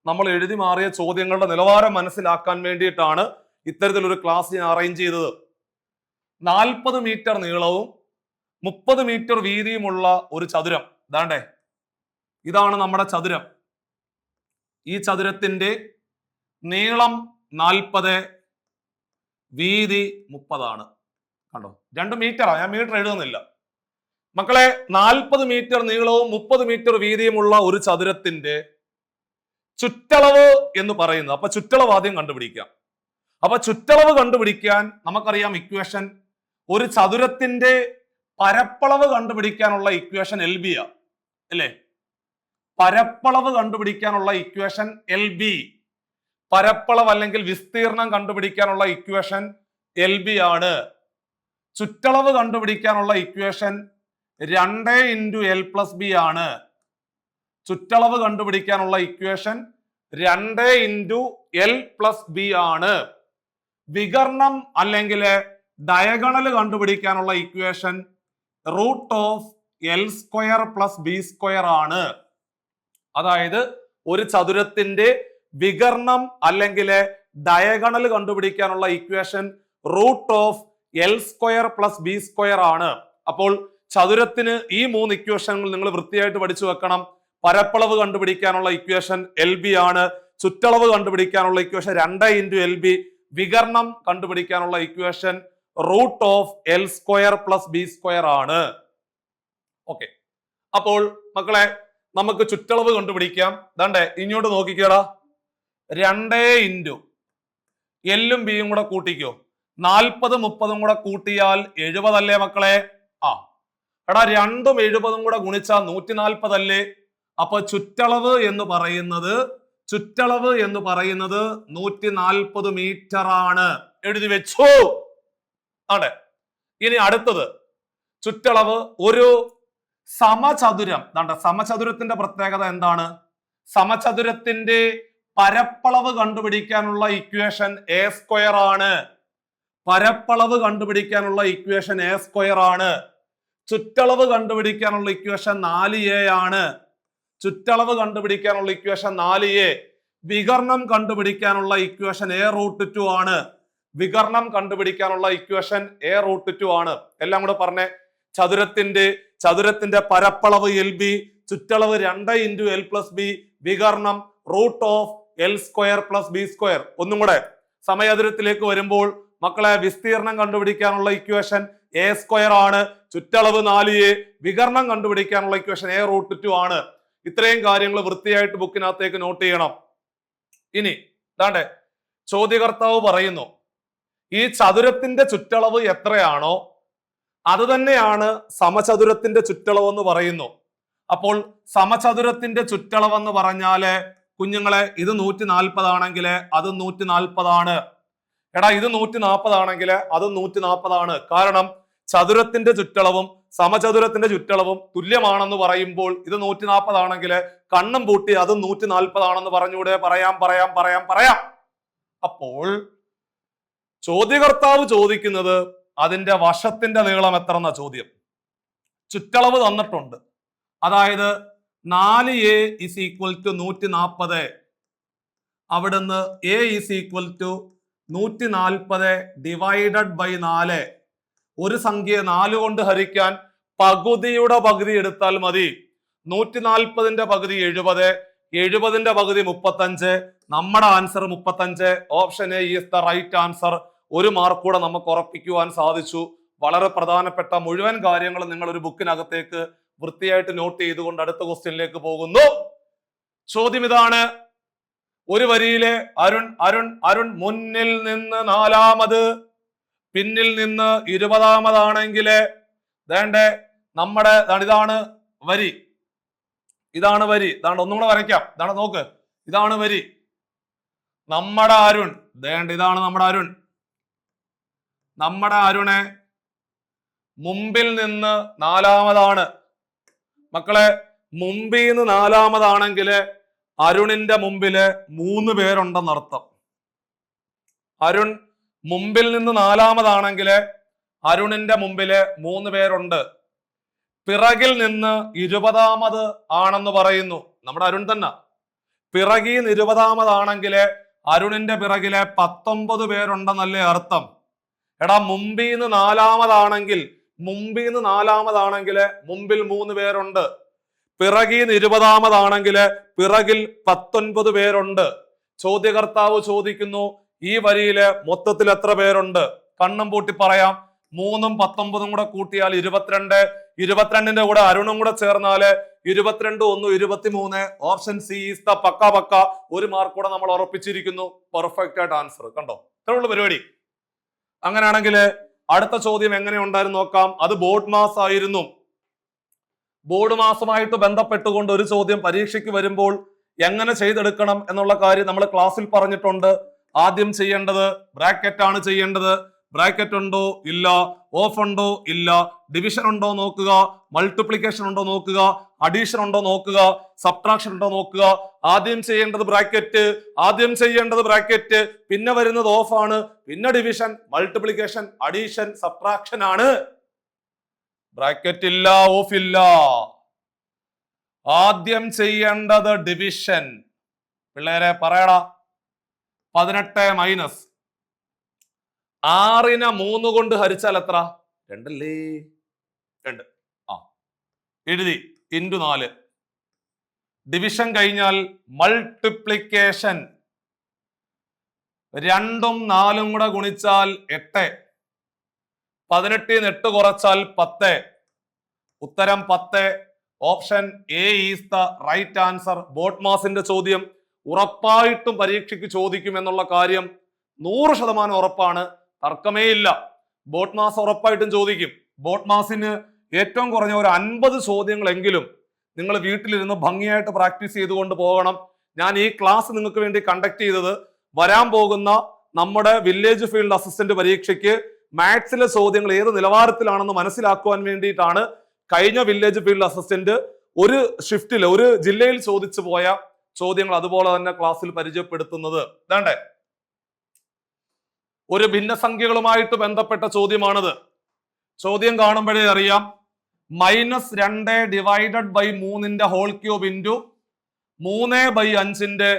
നമ്മൾ എഴുതി മാറിയ ചോദ്യങ്ങളുടെ നിലവാരം മനസ്സിലാക്കാൻ വേണ്ടിയിട്ടാണ് ഇത്തരത്തിലൊരു ക്ലാസ് ഞാൻ അറേഞ്ച് ചെയ്തത്. 40 മീറ്റർ നീളവും 30 മീറ്റർ വീതിയുമുള്ള ഒരു ചതുരം. ഇതാണ് നമ്മുടെ ചതുരം. ഈ ചതുരത്തിന്റെ നീളം 40, വീതി 30 ആണ്. കണ്ടോ, 2 മീറ്ററാണ്. ഞാൻ മീറ്റർ എഴുതുന്നില്ല മക്കളെ. 40 മീറ്റർ നീളവും 30 മീറ്റർ വീതിയുമുള്ള ഒരു ചതുരത്തിന്റെ ചുറ്റളവ് എന്ന് പറയുന്നത്. അപ്പൊ ചുറ്റളവ് ആദ്യം കണ്ടുപിടിക്കാം. അപ്പൊ ചുറ്റളവ് കണ്ടുപിടിക്കാൻ നമുക്കറിയാം ഇക്വേഷൻ. ഒരു ചതുരത്തിന്റെ പരപ്പളവ് കണ്ടുപിടിക്കാനുള്ള ഇക്വേഷൻ എൽ ബി ആ അല്ലേ? പരപ്പളവ് കണ്ടുപിടിക്കാനുള്ള ഇക്വേഷൻ എൽ ബി, പരപ്പളവ് അല്ലെങ്കിൽ വിസ്തീർണം കണ്ടുപിടിക്കാനുള്ള ഇക്വേഷൻ എൽ ബി ആണ്. ചുറ്റളവ് കണ്ടുപിടിക്കാനുള്ള ഇക്വേഷൻ 2 × L+B ആണ്. ചുറ്റളവ് കണ്ടുപിടിക്കാനുള്ള ഇക്വേഷൻ 2 × L+B ആണ്. വികർണം അല്ലെങ്കിൽ ഡയഗണൽ കണ്ടുപിടിക്കാനുള്ള ഇക്വേഷൻ √L² + B² ആണ്. അതായത് ഒരു ചതുരത്തിന്റെ വികർണം അല്ലെങ്കിൽ ഡയഗണൽ കണ്ടുപിടിക്കാനുള്ള ഇക്വേഷൻ √L² + B² ആണ്. അപ്പോൾ ചതുരത്തിന് ഈ 3 ഇക്വേഷനുകൾ നിങ്ങൾ വൃത്തിയായിട്ട് പഠിച്ചു വെക്കണം. പരപ്പളവ് കണ്ടുപിടിക്കാനുള്ള ഇക്വേഷൻ എൽ ബി ആണ്. ചുറ്റളവ് കണ്ടുപിടിക്കാനുള്ള ഇക്വേഷൻ 2 × LB. വികർണം കണ്ടുപിടിക്കാനുള്ള ഇക്വേഷൻ √L² + B² ആണ്. ഓക്കെ, അപ്പോൾ മക്കളെ നമുക്ക് ചുറ്റളവ് കണ്ടുപിടിക്കാം. ദാണ്ടേ ഇങ്ങോട്ട് നോക്കിക്കേടാ, 2 × L ഉം B യും കൂടെ കൂട്ടിക്കോ. 40 30 കൂടെ കൂട്ടിയാൽ 70 അല്ലേ മക്കളെ? എടാ 2 ഉം 70 കൂടെ ഗുണിച്ചാൽ 140 അല്ലേ? അപ്പൊ ചുറ്റളവ് എന്ന് പറയുന്നത് 140 മീറ്റർ ആണ്. എഴുതി വെച്ചു. ആണ്. ഇനി അടുത്തത് ചുറ്റളവ് ഒരു സമചതുരം. സമചതുരത്തിന്റെ പ്രത്യേകത എന്താണ്? സമചതുരത്തിന്റെ പരപ്പളവ് കണ്ടുപിടിക്കാനുള്ള ഇക്വേഷൻ A² ആണ്. പരപ്പളവ് കണ്ടുപിടിക്കാനുള്ള ഇക്വേഷൻ A² ആണ്. ചുറ്റളവ് കണ്ടുപിടിക്കാനുള്ള ഇക്വേഷൻ 4A ആണ്. ചുറ്റളവ് കണ്ടുപിടിക്കാനുള്ള ഇക്വേഷൻ 4A. വികർണം കണ്ടുപിടിക്കാനുള്ള ഇക്വേഷൻ A√2 ആണ്. വികർണം കണ്ടുപിടിക്കാനുള്ള ഇക്വേഷൻ A√2 ആണ്. എല്ലാം കൂടെ പറഞ്ഞേ. ചതുരത്തിന്റെ പരപ്പളവ് LB, ചുറ്റളവ് 2 × L+B, വികർണം √L² + B². ഒന്നും കൂടെ സമചതുരത്തിലേക്ക് വരുമ്പോൾ മക്കളെ വിസ്തീർണം കണ്ടുപിടിക്കാനുള്ള ഇക്വേഷൻ A² ആണ്. ചുറ്റളവ് 4A. വികർണം കണ്ടുപിടിക്കാനുള്ള ഇക്വേഷൻ A√2 ആണ്. ഇത്രയും കാര്യങ്ങൾ വൃത്തിയായിട്ട് ബുക്കിനകത്തേക്ക് നോട്ട് ചെയ്യണം. ഇനി ദാണ്ടെ ചോദ്യകർത്താവ് പറയുന്നു, ഈ ചതുരത്തിന്റെ ചുറ്റളവ് എത്രയാണോ അത് തന്നെയാണ് സമചതുരത്തിന്റെ ചുറ്റളവ് എന്ന് പറയുന്നു. അപ്പോൾ സമചതുരത്തിന്റെ ചുറ്റളവ് എന്ന് പറഞ്ഞാല് കുഞ്ഞുങ്ങളെ ഇത് 140 ആണെങ്കിൽ അത് 140 ആണ്. എടാ ഇത് 140 ആണെങ്കിൽ അത് 140 ആണ്. കാരണം ചതുരത്തിന്റെ ചുറ്റളവും സമചതുരത്തിന്റെ ചുറ്റളവും തുല്യമാണെന്ന് പറയുമ്പോൾ ഇത് 140 ആണെങ്കിൽ കണ്ണും പൂട്ടി അത് 140 ആണെന്ന് പറഞ്ഞൂടെ? പറയാം. അപ്പോൾ ചോദ്യകർത്താവ് ചോദിക്കുന്നത് അതിന്റെ വശത്തിന്റെ നീളം എത്ര എന്ന ചോദ്യം. ചുറ്റളവ് തന്നിട്ടുണ്ട്. അതായത് 4A = 140. അവിടുന്ന് A = 140 / 4. ഒരു സംഖ്യ 4 കൊണ്ട് ഹരിക്കാൻ പകുതിയുടെ പകുതി എടുത്താൽ മതി. 140ന്റെ പകുതി 70, 70ന്റെ പകുതി 35. നമ്മുടെ answer 35. Option A is the right answer. ഒരു മാർക്ക് കൂടെ നമുക്ക് ഉറപ്പിക്കുവാൻ സാധിച്ചു. വളരെ പ്രധാനപ്പെട്ട മുഴുവൻ കാര്യങ്ങളും നിങ്ങൾ ഒരു ബുക്കിനകത്തേക്ക് വൃത്തിയായിട്ട് നോട്ട് ചെയ്തുകൊണ്ട് അടുത്ത ക്വസ്റ്റ്യനിലേക്ക് പോകുന്നു. ചോദ്യം ഇതാണ്. ഒരു വരിയിലെ അരുൺ മുന്നിൽ നിന്ന് 4ാമത്, പിന്നിൽ നിന്ന് 20ാമതാണെങ്കിൽ വേണ്ടേ നമ്മുടെ ഇതാണ് വരി. ഇതാണ് ഒന്നും കൂടെ വരയ്ക്കാം. ഇതാണ് നോക്ക്, ഇതാണ് വരി. നമ്മുടെ അരുൺ ഇതാണ് നമ്മുടെ അരുണെ മുമ്പിൽ നിന്ന് 4ാമതാണ്. മക്കളെ മുമ്പിൽ നിന്ന് 4ാമതാണെങ്കിൽ അരുണിന്റെ മുമ്പില് 3 പേരുണ്ടെന്നർത്ഥം. അരുൺ മുമ്പിൽ നിന്ന് 4ാമതാണെങ്കിൽ അരുണിന്റെ മുമ്പില് 3 പേരുണ്ട്. പിറകിൽ നിന്ന് 20ാമത് ആണെന്ന് പറയുന്നു നമ്മുടെ അരുൺ തന്നെ. പിറകിൽ നിന്ന് 20ാമതാണെങ്കിൽ അരുണിന്റെ പിറകിലെ 19 പേരുണ്ടെന്നല്ലേ അർത്ഥം. എടാ മുമ്പിൽ നിന്ന് 4ാമതാണെങ്കിൽ മുമ്പിൽ 3 പേരുണ്ട്. പിറകിൽ നിന്ന് 20ാമതാണെങ്കിൽ പിറകിൽ 19 പേരുണ്ട്. ചോദ്യകർത്താവ് ചോദിക്കുന്നു ഈ വരിയില് മൊത്തത്തിൽ എത്ര പേരുണ്ട്? കണ്ണും പൂട്ടി പറയാം. 3ഉം 19ഉം കൂടെ കൂട്ടിയാൽ 22. 22ന്റെ കൂടെ അരുണും കൂടെ ചേർന്നാല് 22 1 23. ഓപ്ഷൻ സി ഈസ് ദ പക്ക. ഒരു മാർക്ക് കൂടെ നമ്മൾ ഉറപ്പിച്ചിരിക്കുന്നു. പെർഫെക്റ്റ് ആയിട്ട് ആൻസർ. കണ്ടോ? ഇത്രയുള്ള പരിപാടി. അങ്ങനെയാണെങ്കിൽ അടുത്ത ചോദ്യം എങ്ങനെ ഉണ്ടായിരുന്നു നോക്കാം. അത് ബോർഡ് മാസ് ആയിരുന്നു. ബോർഡ് മാസമായിട്ട് ബന്ധപ്പെട്ടുകൊണ്ട് ഒരു ചോദ്യം പരീക്ഷയ്ക്ക് വരുമ്പോൾ എങ്ങനെ ചെയ്തെടുക്കണം എന്നുള്ള കാര്യം നമ്മൾ ക്ലാസ്സിൽ പറഞ്ഞിട്ടുണ്ട്. ആദ്യം ചെയ്യേണ്ടത് ബ്രാക്കറ്റ് ആണ് ചെയ്യേണ്ടത്. ബ്രാക്കറ്റ് ഉണ്ടോ ഇല്ല, ഓഫ് ഉണ്ടോ ഇല്ല, ഡിവിഷൻ ഉണ്ടോ നോക്കുക, മൾട്ടിപ്ലിക്കേഷൻ ഉണ്ടോ നോക്കുക, അഡീഷൻ ഉണ്ടോ നോക്കുക, സബ്ട്രാക്ഷൻ ഉണ്ടോ നോക്കുക. ആദ്യം ചെയ്യേണ്ടത് ബ്രാക്കറ്റ്, ആദ്യം ചെയ്യേണ്ടത് ബ്രാക്കറ്റ്, പിന്നെ വരുന്നത് ഓഫ് ആണ്, പിന്നെ ഡിവിഷൻ, മൾട്ടിപ്ലിക്കേഷൻ, അഡീഷൻ, സബ്ട്രാക്ഷൻ ആണ്. ബ്രാക്കറ്റ് ഇല്ല, ഓഫ് ഇല്ല. ആദ്യം ചെയ്യേണ്ടത് ഡിവിഷൻ. പിള്ളേരെ പറയടാ. 18 മൈനസ് 6നെ 3 കൊണ്ട് ഹരിച്ചാൽ എത്ര? 2 അല്ലേ? 2. എഴുതി. ഇൻറ്റു 4. ഡിവിഷൻ കഴിഞ്ഞാൽ മൾട്ടിപ്ലിക്കേഷൻ. 2ഉം 4ഉം കൂടെ ഗുണിച്ചാൽ 8. 18 ന് 8 കുറച്ചാൽ 10. ഉത്തരം 10. Option A is the right answer. Board മാസിന്റെ ചോദ്യം ഉറപ്പായിട്ടും പരീക്ഷയ്ക്ക് ചോദിക്കും എന്നുള്ള കാര്യം 100% ഉറപ്പാണ്. തർക്കമേ ഇല്ല. ബോർഡ് മാസ് ഉറപ്പായിട്ടും ചോദിക്കും. ബോർഡ് മാസിന് ഏറ്റവും കുറഞ്ഞ ഒരു 50 ചോദ്യങ്ങളെങ്കിലും നിങ്ങൾ വീട്ടിലിരുന്ന് ഭംഗിയായിട്ട് പ്രാക്ടീസ് ചെയ്തുകൊണ്ട് പോകണം. ഞാൻ ഈ ക്ലാസ് നിങ്ങൾക്ക് വേണ്ടി കണ്ടക്ട് ചെയ്തത് വരാൻ പോകുന്ന നമ്മുടെ വില്ലേജ് ഫീൽഡ് അസിസ്റ്റന്റ് പരീക്ഷയ്ക്ക് മാത്സിലെ ചോദ്യങ്ങൾ ഏത് നിലവാരത്തിലാണെന്ന് മനസ്സിലാക്കുവാൻ വേണ്ടിയിട്ടാണ്. കഴിഞ്ഞ വില്ലേജ് ഫീൽഡ് അസിസ്റ്റന്റ് ഒരു ഷിഫ്റ്റിൽ ഒരു ജില്ലയിൽ ചോദിച്ചു പോയ ചോദ്യങ്ങൾ അതുപോലെ തന്നെ ക്ലാസ്സിൽ പരിചയപ്പെടുത്തുന്നത്. വേണ്ടേ? ഒരു ഭിന്നസംഖ്യകളുമായിട്ട് ബന്ധപ്പെട്ട ചോദ്യമാണിത്. ചോദ്യം കാണുമ്പോഴേ അറിയാം. -2 ഡിവൈഡഡ് ബൈ 3ന്റെ ഹോൾ ക്യൂബ് ഇൻറ്റു 3/5ന്റെ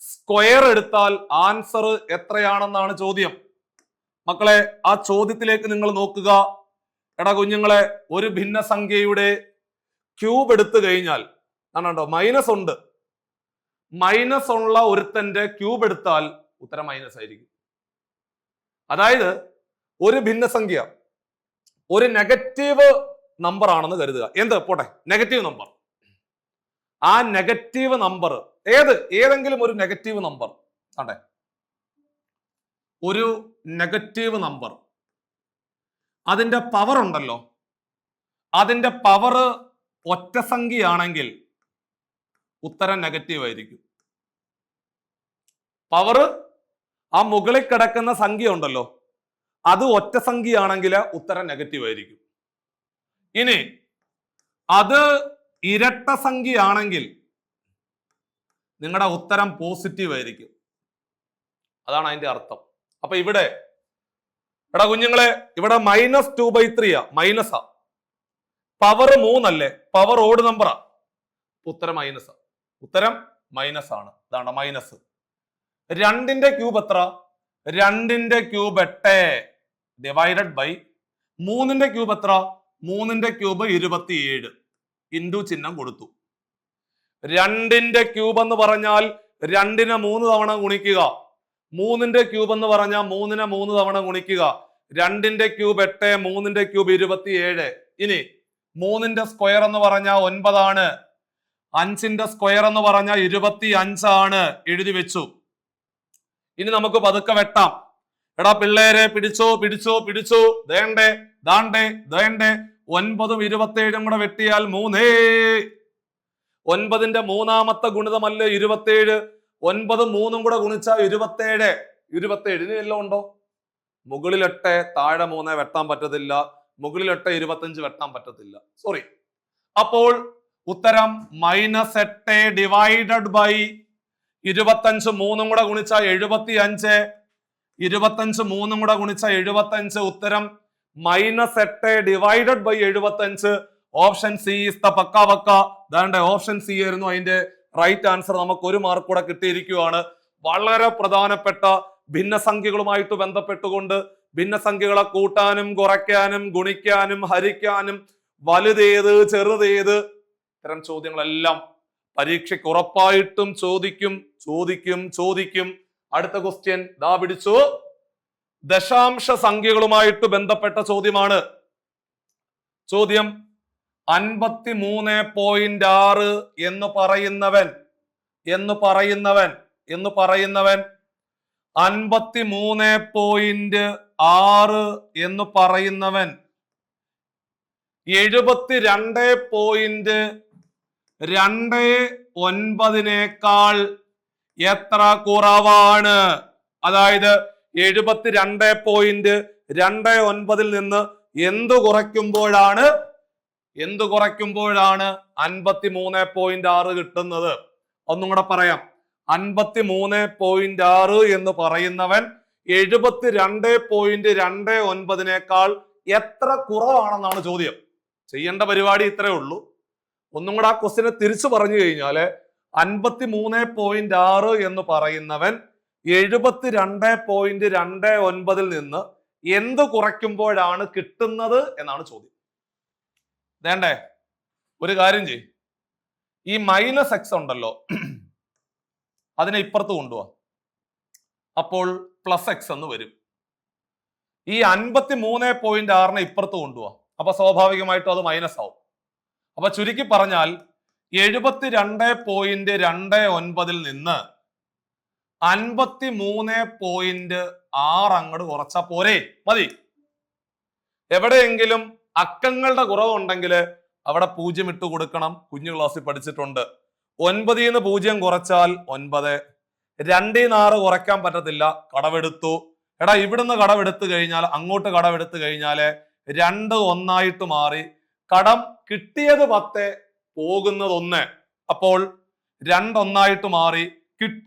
സ്ക്വയർ എടുത്താൽ ആൻസർ എത്രയാണെന്നാണ് ചോദ്യം. മക്കളെ, ആ ചോദ്യത്തിലേക്ക് നിങ്ങൾ നോക്കുക. എടാ കുഞ്ഞുങ്ങളെ, ഒരു ഭിന്നസംഖ്യയുടെ ക്യൂബ് എടുത്തു കഴിഞ്ഞാൽ ആണോ മൈനസ് ഉണ്ട്. മൈനസ് ഉള്ള ഒരുത്തന്റെ ക്യൂബ് എടുത്താൽ ഉത്തരം മൈനസ് ആയിരിക്കും. അതായത് ഒരു ഭിന്നസംഖ്യ ഒരു നെഗറ്റീവ് നമ്പർ ആണെന്ന് കരുതുക. എന്ത് പോട്ടെ, നെഗറ്റീവ് നമ്പർ. ആ നെഗറ്റീവ് നമ്പർ ഏതെങ്കിലും ഒരു നെഗറ്റീവ് നമ്പർ ആണ്ടെ, ഒരു നെഗറ്റീവ് നമ്പർ അതിന്റെ പവർ ഉണ്ടല്ലോ, അതിന്റെ പവർ ഒറ്റ സംഖ്യയാണെങ്കിൽ ഉത്തരം നെഗറ്റീവ് ആയിരിക്കും. പവർ ആ മുകളിൽ കിടക്കുന്ന സംഖ്യ ഉണ്ടല്ലോ, അത് ഒറ്റ സംഖ്യയാണെങ്കിൽ ഉത്തരം നെഗറ്റീവ് ആയിരിക്കും. ഇനി അത് ഇരട്ട സംഖ്യയാണെങ്കിൽ നിങ്ങളുടെ ഉത്തരം പോസിറ്റീവ് ആയിരിക്കും. അതാണ് അതിന്റെ അർത്ഥം. അപ്പൊ ഇവിടെ എടാ കുഞ്ഞുങ്ങളെ, ഇവിടെ -2/3 മൈനസാ. പവർ 3 അല്ലേ, പവർ ഓഡ് നമ്പറാ. ഉത്തരം മൈനസാ. ഉത്തരം മൈനസ് ആണ്. ഇതാണ് മൈനസ്. 2ന്റെ ക്യൂബ് എത്ര? 2ന്റെ ക്യൂബ് 8 ഡിവൈഡഡ് ബൈ 3ന്റെ ക്യൂബ് എത്ര? 3ന്റെ ക്യൂബ് 27 ഇൻറ്റു ചിഹ്നം കൊടുത്തു. 2ന്റെ ക്യൂബ് എന്ന് പറഞ്ഞാൽ 2നെ 3 തവണ ഗുണിക്കുക. 3ന്റെ ക്യൂബ് എന്ന് പറഞ്ഞാൽ 3നെ 3 തവണ ഗുണിക്കുക. 2ന്റെ ക്യൂബ് 8, 3ന്റെ ക്യൂബ് 27. ഇനി 3ന്റെ സ്ക്വയർ എന്ന് പറഞ്ഞാൽ 9 ആണ്. 5ന്റെ സ്ക്വയർ എന്ന് പറഞ്ഞാൽ 25 ആണ്. എഴുതി വെച്ചു. ഇനി നമുക്ക് പതുക്കെ വെട്ടാം. എടാ പിള്ളേരെ, പിടിച്ചോ പിടിച്ചോ പിടിച്ചോ. ദേണ്ടേ ദാണ്ടേ ദേണ്ടേ. 9ഉം 27ഉം കൂടെ വെട്ടിയാൽ 3. 9ന്റെ മൂന്നാമത്തെ ഗുണിതമല്ലേ 27. 9ഉം 3ഉം കൂടെ ഗുണിച്ചാൽ 27. 27 ഇനി എല്ലാം ഉണ്ടോ? മുകളിൽ 8, താഴെ 3 വെട്ടാൻ പറ്റത്തില്ല. മുകളിൽ 8, 25 വെട്ടാൻ പറ്റത്തില്ല. സോറി. അപ്പോൾ ഉത്തരം -8 ഡിവൈഡഡ് ബൈ 25. 3ഉം കൂടെ ഗുണിച്ചാൽ 75. 25 3ഉം കൂടെ ഗുണിച്ചാൽ 75. ഉത്തരം -8 divided by 75. Option C is the പക്ക. ദാണ്ടെ ഓപ്ഷൻ സി ആയിരുന്നു അതിന്റെ റൈറ്റ് ആൻസർ. നമുക്ക് 1 മാർക്ക് കൂടെ കിട്ടിയിരിക്കുകയാണ്. വളരെ പ്രധാനപ്പെട്ട ഭിന്നസംഖ്യകളുമായിട്ട് ബന്ധപ്പെട്ടുകൊണ്ട് ഭിന്നസംഖ്യകളെ കൂട്ടാനും കുറയ്ക്കാനും ഗുണിക്കാനും ഹരിക്കാനും വലുതേത് ചെറുതേത് ഇത്തരം ചോദ്യങ്ങളെല്ലാം പരീക്ഷയ്ക്ക് ഉറപ്പായിട്ടും ചോദിക്കും. അടുത്ത ക്വസ്റ്റ്യൻ ദാ പിടിച്ചു. ദശാംശ സംഖ്യകളുമായിട്ട് ബന്ധപ്പെട്ട ചോദ്യമാണ്. ചോദ്യം 53.6 എന്ന് പറയുന്നവൻ 53.6 ആറ് എന്ന് പറയുന്നവൻ 72.29 എത്ര കുറവാണ്? അതായത് 72.29 നിന്ന് എന്ത് കുറയ്ക്കുമ്പോഴാണ് 53.6 കിട്ടുന്നത്? ഒന്നും കൂടെ പറയാം. 53.6 എന്ന് പറയുന്നവൻ 72.29 എത്ര കുറവാണെന്നാണ് ചോദ്യം. ചെയ്യേണ്ട പരിപാടി ഇത്രയേ ഉള്ളൂ. ഒന്നും കൂടെ ആ ക്വസ്റ്റിനെ തിരിച്ചു പറഞ്ഞു കഴിഞ്ഞാല് 53.6 എന്ന് പറയുന്നവൻ 72.29 നിന്ന് എന്ത് കുറയ്ക്കുമ്പോഴാണ് കിട്ടുന്നത് എന്നാണ് ചോദ്യം. വേണ്ടേ? ഒരു കാര്യം ചെയ്യും, ഈ -x ഉണ്ടല്ലോ, അതിനെ ഇപ്പുറത്ത് കൊണ്ടുപോവാ, അപ്പോൾ +x എന്ന് വരും. ഈ 53.6 ഇപ്പുറത്ത് കൊണ്ടുപോവാ, അപ്പൊ സ്വാഭാവികമായിട്ടും അത് മൈനസ് ആവും. അപ്പൊ ചുരുക്കി പറഞ്ഞാൽ 72.29 നിന്ന് 53.6 അങ്ങോട്ട് കുറച്ചാ പോരെ, മതി. എവിടെയെങ്കിലും അക്കങ്ങളുടെ കുറവുണ്ടെങ്കിൽ അവിടെ 0 ഇട്ട് കൊടുക്കണം. കുഞ്ഞു ക്ലാസ്സിൽ പഠിച്ചിട്ടുണ്ട്. 9 ന്ന് 0 കുറച്ചാൽ 9. 2 ന്ന് 6 കുറയ്ക്കാൻ പറ്റത്തില്ല, കടവെടുത്തു. എടാ ഇവിടുന്ന് കടവെടുത്തു കഴിഞ്ഞാൽ അങ്ങോട്ട് കടവെടുത്തു കഴിഞ്ഞാല് 2 1 മാറി. കടം കിട്ടിയത് 10, പോകുന്നത് 1. അപ്പോൾ 2 1 മാറി.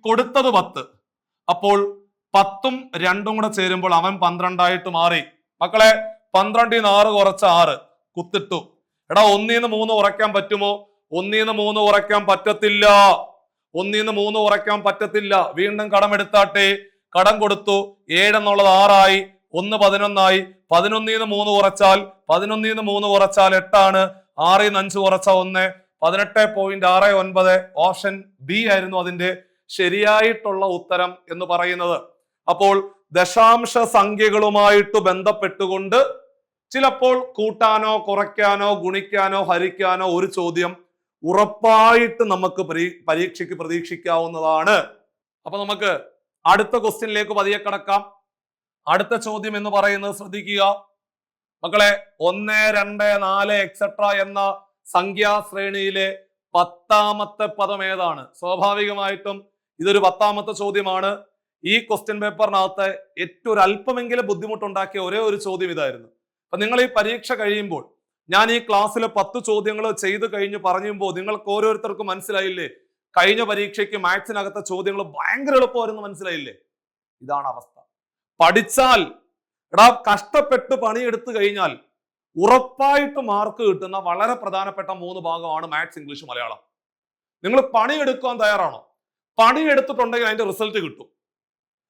കൊടുത്തത് 10. അപ്പോൾ 10ഉം 2ഉം കൂടെ ചേരുമ്പോൾ അവൻ 12 മാറി. മക്കളെ 12 ന്ന് 6 കുറച്ച 6 കുത്തിട്ടു. എടാ 1 ന്ന് 3 കുറയ്ക്കാൻ പറ്റുമോ? 1 ന്ന് 3 കുറയ്ക്കാൻ പറ്റത്തില്ല. 1 ന്ന് 3 കുറയ്ക്കാൻ പറ്റത്തില്ല. വീണ്ടും കടം എടുത്താട്ടെ. കടം കൊടുത്തു. 7 എന്നുള്ളത് 6 ആയി. 1 11 ആയി. 11 ന്ന് 3 കുറച്ചാൽ 8 ആണ്. 6 ന്ന് 5 കുറച്ച 1. 18.69. ഓപ്ഷൻ ബി ആയിരുന്നു അതിന്റെ ശരിയായിട്ടുള്ള ഉത്തരം എന്ന് പറയുന്നത്. അപ്പോൾ ദശാംശ സംഖ്യകളുമായിട്ട് ബന്ധപ്പെട്ടുകൊണ്ട് ചിലപ്പോൾ കൂട്ടാനോ കുറയ്ക്കാനോ ഗുണിക്കാനോ ഹരിക്കാനോ ഒരു ചോദ്യം ഉറപ്പായിട്ട് നമുക്ക് പരീക്ഷയ്ക്ക് പ്രതീക്ഷിക്കാവുന്നതാണ്. അപ്പൊ നമുക്ക് അടുത്ത ക്വസ്റ്റ്യനിലേക്ക് പതിയെ കടക്കാം. അടുത്ത ചോദ്യം എന്ന് പറയുന്നത് ശ്രദ്ധിക്കുക മക്കളെ, 1 2 4 എക്സെട്ര എന്ന സംഖ്യാശ്രേണിയിലെ 10ാമത്തെ പദം ഏതാണ്? സ്വാഭാവികമായിട്ടും ഇതൊരു 10ാമത്തെ ചോദ്യമാണ്. ഈ ക്വസ്റ്റ്യൻ പേപ്പറിനകത്ത് ഏറ്റവും അല്പമെങ്കിലും ബുദ്ധിമുട്ടുണ്ടാക്കിയ ഒരേ ഒരു ചോദ്യം ഇതായിരുന്നു. അപ്പൊ നിങ്ങൾ ഈ പരീക്ഷ കഴിയുമ്പോൾ, ഞാൻ ഈ ക്ലാസ്സിൽ 10 ചോദ്യങ്ങൾ ചെയ്ത് കഴിഞ്ഞ് പറയുമ്പോൾ നിങ്ങൾക്ക് ഓരോരുത്തർക്കും മനസ്സിലായില്ലേ, കഴിഞ്ഞ പരീക്ഷയ്ക്ക് മാത്സിനകത്തെ ചോദ്യങ്ങൾ ഭയങ്കര എളുപ്പമായിരുന്നു, മനസ്സിലായില്ലേ? ഇതാണ് അവസ്ഥ. പഠിച്ചാൽ എടാ കഷ്ടപ്പെട്ട് പണിയെടുത്തു കഴിഞ്ഞാൽ ഉറപ്പായിട്ട് മാർക്ക് കിട്ടുന്ന വളരെ പ്രധാനപ്പെട്ട 3 ഭാഗമാണ് മാത്സ്, ഇംഗ്ലീഷ്, മലയാളം. നിങ്ങൾ പണിയെടുക്കാൻ തയ്യാറാണോ? പണിയെടുത്തിട്ടുണ്ടെങ്കിൽ അതിന്റെ റിസൾട്ട് കിട്ടും.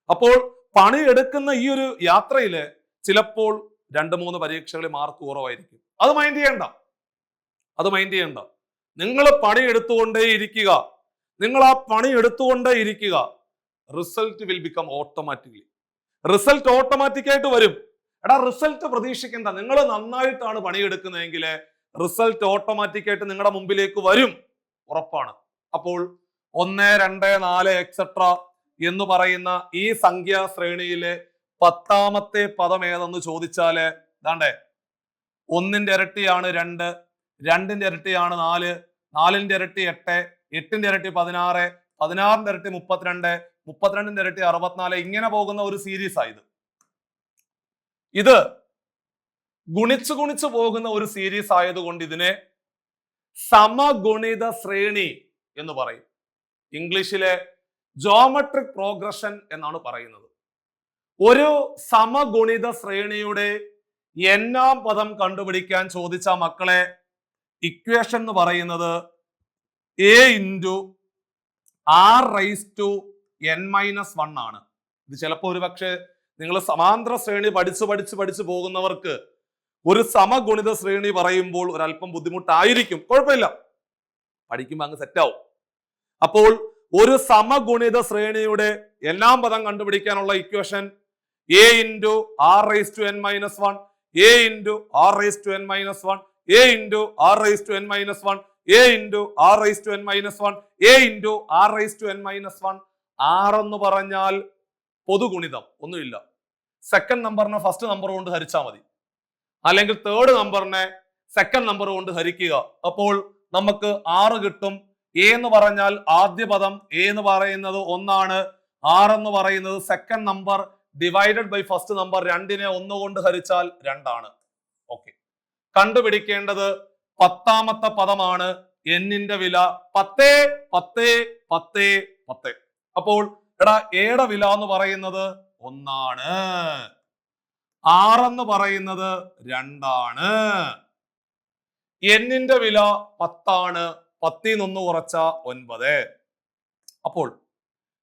അപ്പോൾ പണിയെടുക്കുന്ന ഈ ഒരു യാത്രയില് ചിലപ്പോൾ 2-3 പരീക്ഷകളിൽ മാർക്ക് കുറവായിരിക്കും. അത് മൈൻഡ് ചെയ്യണ്ട. നിങ്ങൾ പണിയെടുത്തുകൊണ്ടേ ഇരിക്കുക. നിങ്ങൾ ആ പണി എടുത്തുകൊണ്ടേ ഇരിക്കുക. Result will become automatically. Result ഓട്ടോമാറ്റിക്കായിട്ട് വരും. എടാ റിസൾട്ട് പ്രതീക്ഷിക്കണ്ട. നിങ്ങൾ നന്നായിട്ടാണ് പണിയെടുക്കുന്നതെങ്കിൽ റിസൾട്ട് ഓട്ടോമാറ്റിക്കായിട്ട് നിങ്ങളുടെ മുമ്പിലേക്ക് വരും, ഉറപ്പാണ്. അപ്പോൾ 1 2 4 എക്സെട്ര എന്ന് പറയുന്ന ഈ സംഖ്യാ ശ്രേണിയിലെ 10ാമത്തെ പദം ഏതെന്ന് ചോദിച്ചാല് ദാണ്ടേ, 1ന്റെ ഇരട്ടിയാണ് 2, 2ന്റെ ഇരട്ടിയാണ് 4, 4ന്റെ ഇരട്ടി 8, 8ന്റെ ഇരട്ടി 16, 16ന്റെ ഇരട്ടി 32, 32ന്റെ ഇരട്ടി 64. ഇങ്ങനെ പോകുന്ന ഒരു സീരീസ് ആയത്. ഇത് ഗുണിച്ചു പോകുന്ന ഒരു സീരീസ് ആയതുകൊണ്ട് ഇതിനെ സമഗുണിത ശ്രേണി എന്ന് പറയും. ഇംഗ്ലീഷിലെ ജോമെട്രിക് പ്രോഗ്രഷൻ എന്നാണ് പറയുന്നത്. ഒരു സമഗുണിത ശ്രേണിയുടെ n-ാം പദം കണ്ടുപിടിക്കാൻ ചോദിച്ച മക്കളെ, ഇക്വേഷൻ എന്ന് പറയുന്നത് a × r⁻n−1 ആണ്. ഇത് ചിലപ്പോൾ ഒരു പക്ഷേ നിങ്ങൾ സമാന്തര ശ്രേണി പഠിച്ചു പോകുന്നവർക്ക് ഒരു സമഗുണിത ശ്രേണി പറയുമ്പോൾ ഒരല്പം ബുദ്ധിമുട്ടായിരിക്കും. കുഴപ്പമില്ല, പഠിക്കുമ്പോൾ അങ്ങ് സെറ്റാവും. അപ്പോൾ ഒരു സമഗുണിത ശ്രേണിയുടെ n-ാം പദം കണ്ടുപിടിക്കാനുള്ള equation a × r⁻n−1, a × r⁻n−1, a × r⁻n−1, a × r⁻n−1, a × r⁻n−1. r എന്ന് പറഞ്ഞാൽ പൊതുഗുണിതം, ഒന്നുമില്ല. സെക്കൻഡ് നമ്പറിനെ ഫസ്റ്റ് നമ്പർ കൊണ്ട് ഹരിച്ചാൽ മതി, അല്ലെങ്കിൽ തേർഡ് നമ്പറിനെ സെക്കൻഡ് നമ്പർ കൊണ്ട് ഹരിക്കുക. അപ്പോൾ നമുക്ക് 6 കിട്ടും. എ എന്ന് പറഞ്ഞാൽ ആദ്യ പദം, എ എന്ന് പറയുന്നത് 1 ആണ്. 6 എന്ന് പറയുന്നത് second number divided by first number. 2നെ 1 കൊണ്ട് ഹരിച്ചാൽ 2 ആണ്. ഓക്കെ, കണ്ടുപിടിക്കേണ്ടത് 10ാമത്തെ പദമാണ്. എന്നിന്റെ വില 10 10 10 10. അപ്പോൾ എടാ എയുടെ വില എന്ന് പറയുന്നത് 1 ആണ്. 6 എന്ന് പറയുന്നത് 2 ആണ്. എന്നിന്റെ വില 10 ആണ്. 10 1 കുറച്ച 9. അപ്പോൾ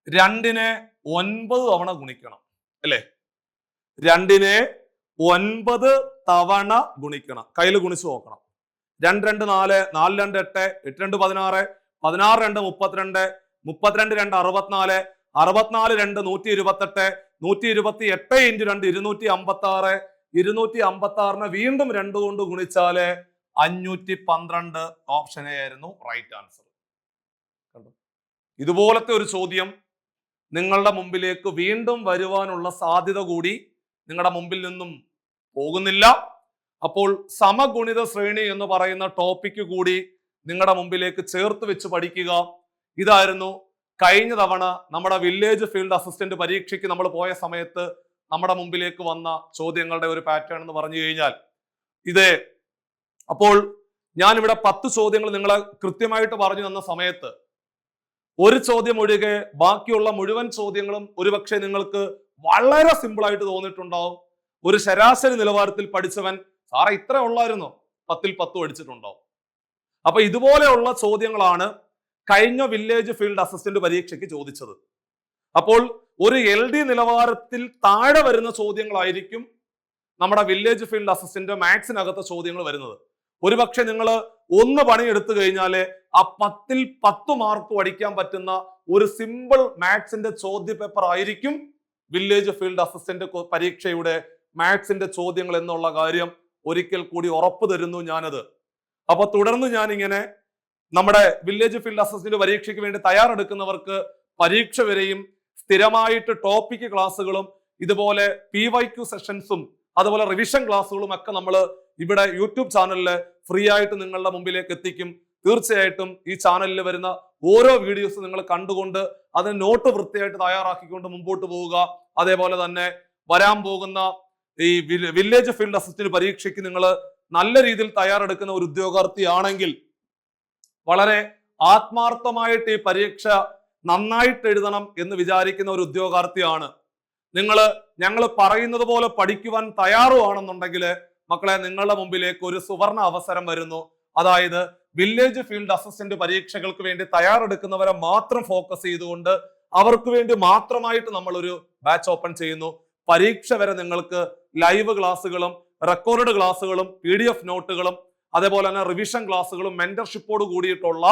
2നെ 9 തവണ ഗുണിക്കണം അല്ലേ? 2നെ 9 തവണ ഗുണിക്കണം. കയ്യിൽ ഗുണിച്ചു നോക്കണം. 2 2 4, 4 2 8, 8 2 16, 16 2 32, 32 2 64, 64 2 128, 128 ഇൻറ്റു 2 256, 256നെ വീണ്ടും 2 കൊണ്ട് ഗുണിച്ചാല് 512. ഓപ്ഷൻ എ ആയിരുന്നു റൈറ്റ് ആൻസർ. കണ്ടോ, ഇതുപോലത്തെ ഒരു ചോദ്യം നിങ്ങളുടെ മുമ്പിലേക്ക് വീണ്ടും വരുവാനുള്ള സാധ്യത കൂടി നിങ്ങളുടെ മുമ്പിൽ നിന്നും പോകുന്നില്ല. അപ്പോൾ സമഗുണിത ശ്രേണി എന്ന് പറയുന്ന ടോപ്പിക്ക് കൂടി നിങ്ങളുടെ മുമ്പിലേക്ക് ചേർത്ത് വെച്ച് പഠിക്കുക. ഇതായിരുന്നു കഴിഞ്ഞ തവണ നമ്മുടെ വില്ലേജ് ഫീൽഡ് അസിസ്റ്റന്റ് പരീക്ഷയ്ക്ക് നമ്മൾ പോയ സമയത്ത് നമ്മുടെ മുമ്പിലേക്ക് വന്ന ചോദ്യങ്ങളുടെ ഒരു പാറ്റേൺ എന്ന് പറഞ്ഞു കഴിഞ്ഞാൽ ഇത്. അപ്പോൾ ഞാനിവിടെ 10 ചോദ്യങ്ങൾ നിങ്ങളെ കൃത്യമായിട്ട് പറഞ്ഞു തന്ന സമയത്ത് ഒരു ചോദ്യം ഒഴികെ ബാക്കിയുള്ള മുഴുവൻ ചോദ്യങ്ങളും ഒരുപക്ഷെ നിങ്ങൾക്ക് വളരെ സിമ്പിൾ ആയിട്ട് തോന്നിയിട്ടുണ്ടാവും. ഒരു ശരാശരി നിലവാരത്തിൽ പഠിച്ചവൻ സാറേ ഇത്ര ഉള്ളായിരുന്നോ, 10ൽ 10 അടിച്ചിട്ടുണ്ടാവും. അപ്പൊ ഇതുപോലെയുള്ള ചോദ്യങ്ങളാണ് കഴിഞ്ഞ വില്ലേജ് ഫീൽഡ് അസിസ്റ്റന്റ് പരീക്ഷയ്ക്ക് ചോദിച്ചത്. അപ്പോൾ ഒരു LD നിലവാരത്തിൽ താഴെ വരുന്ന ചോദ്യങ്ങളായിരിക്കും നമ്മുടെ വില്ലേജ് ഫീൽഡ് അസിസ്റ്റന്റ് മാത്സിനകത്തെ ചോദ്യങ്ങൾ വരുന്നത്. ഒരുപക്ഷെ നിങ്ങൾ ഒന്ന് പണിയെടുത്തു കഴിഞ്ഞാല് ആ 10ൽ 10 മാർക്ക് പഠിക്കാൻ പറ്റുന്ന ഒരു സിമ്പിൾ മാത്സിന്റെ ചോദ്യ പേപ്പർ ആയിരിക്കും വില്ലേജ് ഫീൽഡ് അസിസ്റ്റന്റ് പരീക്ഷയുടെ മാത്സിന്റെ ചോദ്യങ്ങൾ എന്നുള്ള കാര്യം ഒരിക്കൽ കൂടി ഉറപ്പു തരുന്നു ഞാനത്. അപ്പൊ തുടർന്ന് ഞാനിങ്ങനെ നമ്മുടെ വില്ലേജ് ഫീൽഡ് അസിസ്റ്റന്റ് പരീക്ഷയ്ക്ക് വേണ്ടി തയ്യാറെടുക്കുന്നവർക്ക് പരീക്ഷ വരെയും സ്ഥിരമായിട്ട് ടോപ്പിക് ക്ലാസ്സുകളും ഇതുപോലെ PYQ സെഷൻസും അതുപോലെ റിവിഷൻ ക്ലാസ്സുകളും ഒക്കെ നമ്മൾ ഇവിടെ യൂട്യൂബ് ചാനലിൽ ഫ്രീ ആയിട്ട് നിങ്ങളുടെ മുമ്പിലേക്ക് എത്തിക്കും. തീർച്ചയായിട്ടും ഈ ചാനലിൽ വരുന്ന ഓരോ വീഡിയോസ് നിങ്ങൾ കണ്ടുകൊണ്ട് അതിന് നോട്ട് വൃത്തിയായിട്ട് തയ്യാറാക്കിക്കൊണ്ട് മുമ്പോട്ട് പോവുക. അതേപോലെ തന്നെ വരാൻ പോകുന്ന ഈ വില്ലേജ് ഫീൽഡ് അസിസ്റ്റന്റ് പരീക്ഷയ്ക്ക് നിങ്ങൾ നല്ല രീതിയിൽ തയ്യാറെടുക്കുന്ന ഒരു ഉദ്യോഗാർത്ഥിയാണെങ്കിൽ വളരെ ആത്മാർത്ഥമായിട്ട് ഈ പരീക്ഷ നന്നായിട്ട് എഴുതണം എന്ന് വിചാരിക്കുന്ന ഒരു ഉദ്യോഗാർത്ഥിയാണ് ഞങ്ങൾ പറയുന്നത് പോലെ പഠിക്കുവാൻ തയ്യാറുവാണെന്നുണ്ടെങ്കിൽ മക്കളെ നിങ്ങളുടെ മുമ്പിലേക്ക് ഒരു സുവർണ അവസരം വരുന്നു. അതായത് വില്ലേജ് ഫീൽഡ് അസിസ്റ്റന്റ് പരീക്ഷകൾക്ക് വേണ്ടി തയ്യാറെടുക്കുന്നവരെ മാത്രം ഫോക്കസ് ചെയ്തുകൊണ്ട് അവർക്ക് വേണ്ടി മാത്രമായിട്ട് നമ്മൾ ഒരു ബാച്ച് ഓപ്പൺ ചെയ്യുന്നു. പരീക്ഷ വരെ നിങ്ങൾക്ക് ലൈവ് ക്ലാസ്സുകളും റെക്കോർഡ് ക്ലാസ്സുകളും PDF നോട്ടുകളും അതേപോലെ തന്നെ റിവിഷൻ ക്ലാസ്സുകളും മെന്റർഷിപ്പോട് കൂടിയിട്ടുള്ള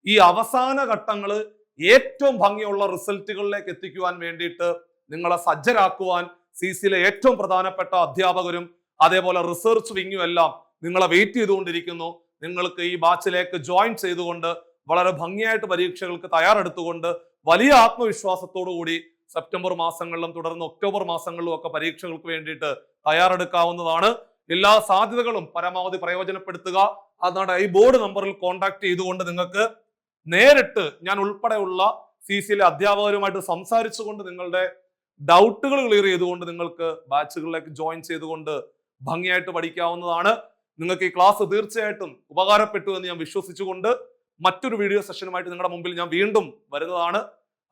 ഈ അവസാന ഘട്ടങ്ങൾ ഏറ്റവും ഭംഗിയുള്ള റിസൾട്ടുകളിലേക്ക് എത്തിക്കുവാൻ വേണ്ടിയിട്ട് നിങ്ങളെ സജ്ജരാക്കുവാൻ CCയിലെ ഏറ്റവും പ്രധാനപ്പെട്ട അധ്യാപകരും അതേപോലെ റിസർച്ച് വിങ്ങും എല്ലാം നിങ്ങളെ വെയിറ്റ് ചെയ്തുകൊണ്ടിരിക്കുന്നു. നിങ്ങൾക്ക് ഈ ബാച്ചിലേക്ക് ജോയിൻ ചെയ്തുകൊണ്ട് വളരെ ഭംഗിയായിട്ട് പരീക്ഷകൾക്ക് തയ്യാറെടുത്തുകൊണ്ട് വലിയ ആത്മവിശ്വാസത്തോടു കൂടി സെപ്റ്റംബർ മാസങ്ങളിലും തുടർന്ന് ഒക്ടോബർ മാസങ്ങളിലും ഒക്കെ പരീക്ഷകൾക്ക് വേണ്ടിയിട്ട് തയ്യാറെടുക്കാവുന്നതാണ്. എല്ലാ സാധ്യതകളും പരമാവധി പ്രയോജനപ്പെടുത്തുക. അതാണ് ഈ ബോർഡ് നമ്പറിൽ കോൺടാക്ട് ചെയ്തുകൊണ്ട് നിങ്ങൾക്ക് നേരിട്ട് ഞാൻ ഉൾപ്പെടെയുള്ള CCയിലെ അധ്യാപകരുമായിട്ട് സംസാരിച്ചുകൊണ്ട് നിങ്ങളുടെ ഡൗട്ടുകൾ ക്ലിയർ ചെയ്തുകൊണ്ട് നിങ്ങൾക്ക് ബാച്ചുകളിലേക്ക് ജോയിൻ ചെയ്തുകൊണ്ട് ഭംഗിയായിട്ട് പഠിക്കാവുന്നതാണ്. നിങ്ങൾക്ക് ഈ ക്ലാസ് തീർച്ചയായിട്ടും ഉപകാരപ്പെട്ടു എന്ന് ഞാൻ വിശ്വസിച്ചുകൊണ്ട് മറ്റൊരു വീഡിയോ സെഷനുമായിട്ട് നിങ്ങളുടെ മുമ്പിൽ ഞാൻ വീണ്ടും വരുന്നതാണ്.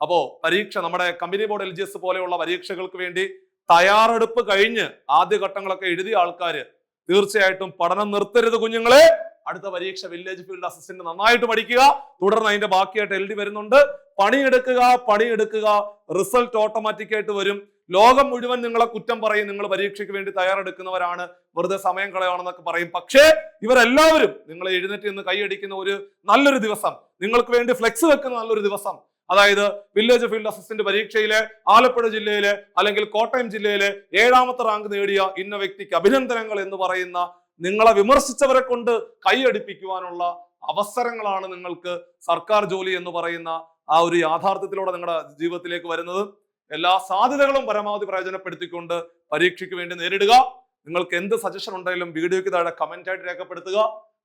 അപ്പോ പരീക്ഷ നമ്മുടെ കമ്പനി ബോർഡ് LGS പോലെയുള്ള പരീക്ഷകൾക്ക് വേണ്ടി തയ്യാറെടുപ്പ് കഴിഞ്ഞ് ആദ്യഘട്ടങ്ങളൊക്കെ എഴുതിയ ആൾക്കാര് തീർച്ചയായിട്ടും പഠനം നിർത്തരുത് കുഞ്ഞുങ്ങളെ. അടുത്ത പരീക്ഷ വില്ലേജ് ഫീൽഡ് അസിസ്റ്റന്റ് നന്നായിട്ട് പഠിക്കുക. തുടർന്ന് അതിന്റെ ബാക്കിയായിട്ട് LD വരുന്നുണ്ട്. പണിയെടുക്കുക. റിസൾട്ട് ഓട്ടോമാറ്റിക് ആയിട്ട് വരും. ലോകം മുഴുവൻ നിങ്ങളെ കുറ്റം പറയും, നിങ്ങൾ പരീക്ഷയ്ക്ക് വേണ്ടി തയ്യാറെടുക്കുന്നവരാണ്, വെറുതെ സമയം കളയണമെന്നൊക്കെ പറയും. പക്ഷേ ഇവരെല്ലാവരും നിങ്ങളെ എഴുന്നേറ്റ് നിന്ന് കൈയടിക്കുന്ന ഒരു നല്ലൊരു ദിവസം, നിങ്ങൾക്ക് വേണ്ടി ഫ്ലെക്സ് വെക്കുന്ന നല്ലൊരു ദിവസം, അതായത് വില്ലേജ് ഫീൽഡ് അസിസ്റ്റന്റ് പരീക്ഷയിലെ ആലപ്പുഴ ജില്ലയിലെ അല്ലെങ്കിൽ കോട്ടയം ജില്ലയിലെ 7ാമത്തെ റാങ്ക് നേടിയ ഇന്ന വ്യക്തിക്ക് അഭിനന്ദനങ്ങൾ എന്ന് പറയുന്ന നിങ്ങളെ വിമർശിച്ചവരെ കൊണ്ട് കൈയടിപ്പിക്കുവാനുള്ള അവസരങ്ങളാണ് നിങ്ങൾക്ക് സർക്കാർ ജോലി എന്ന് പറയുന്ന ആ ഒരു യാഥാർത്ഥ്യത്തിലൂടെ നിങ്ങളുടെ ജീവിതത്തിലേക്ക് വരുന്നത്. എല്ലാ സാധ്യതകളും പരമാവധി പ്രയോജനപ്പെടുത്തിക്കൊണ്ട് പരീക്ഷയ്ക്ക് വേണ്ടി നേരിടുക. നിങ്ങൾക്ക് എന്ത് സജഷൻ ഉണ്ടെങ്കിലും വീഡിയോയ്ക്ക് താഴെ കമന്റ് ആയിട്ട് രേഖപ്പെടുത്തുക.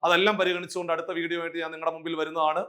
അതെല്ലാം പരിഗണിച്ചുകൊണ്ട് അടുത്ത വീഡിയോ ആയിട്ട് ഞാൻ നിങ്ങളുടെ മുമ്പിൽ വരുന്നതാണ്.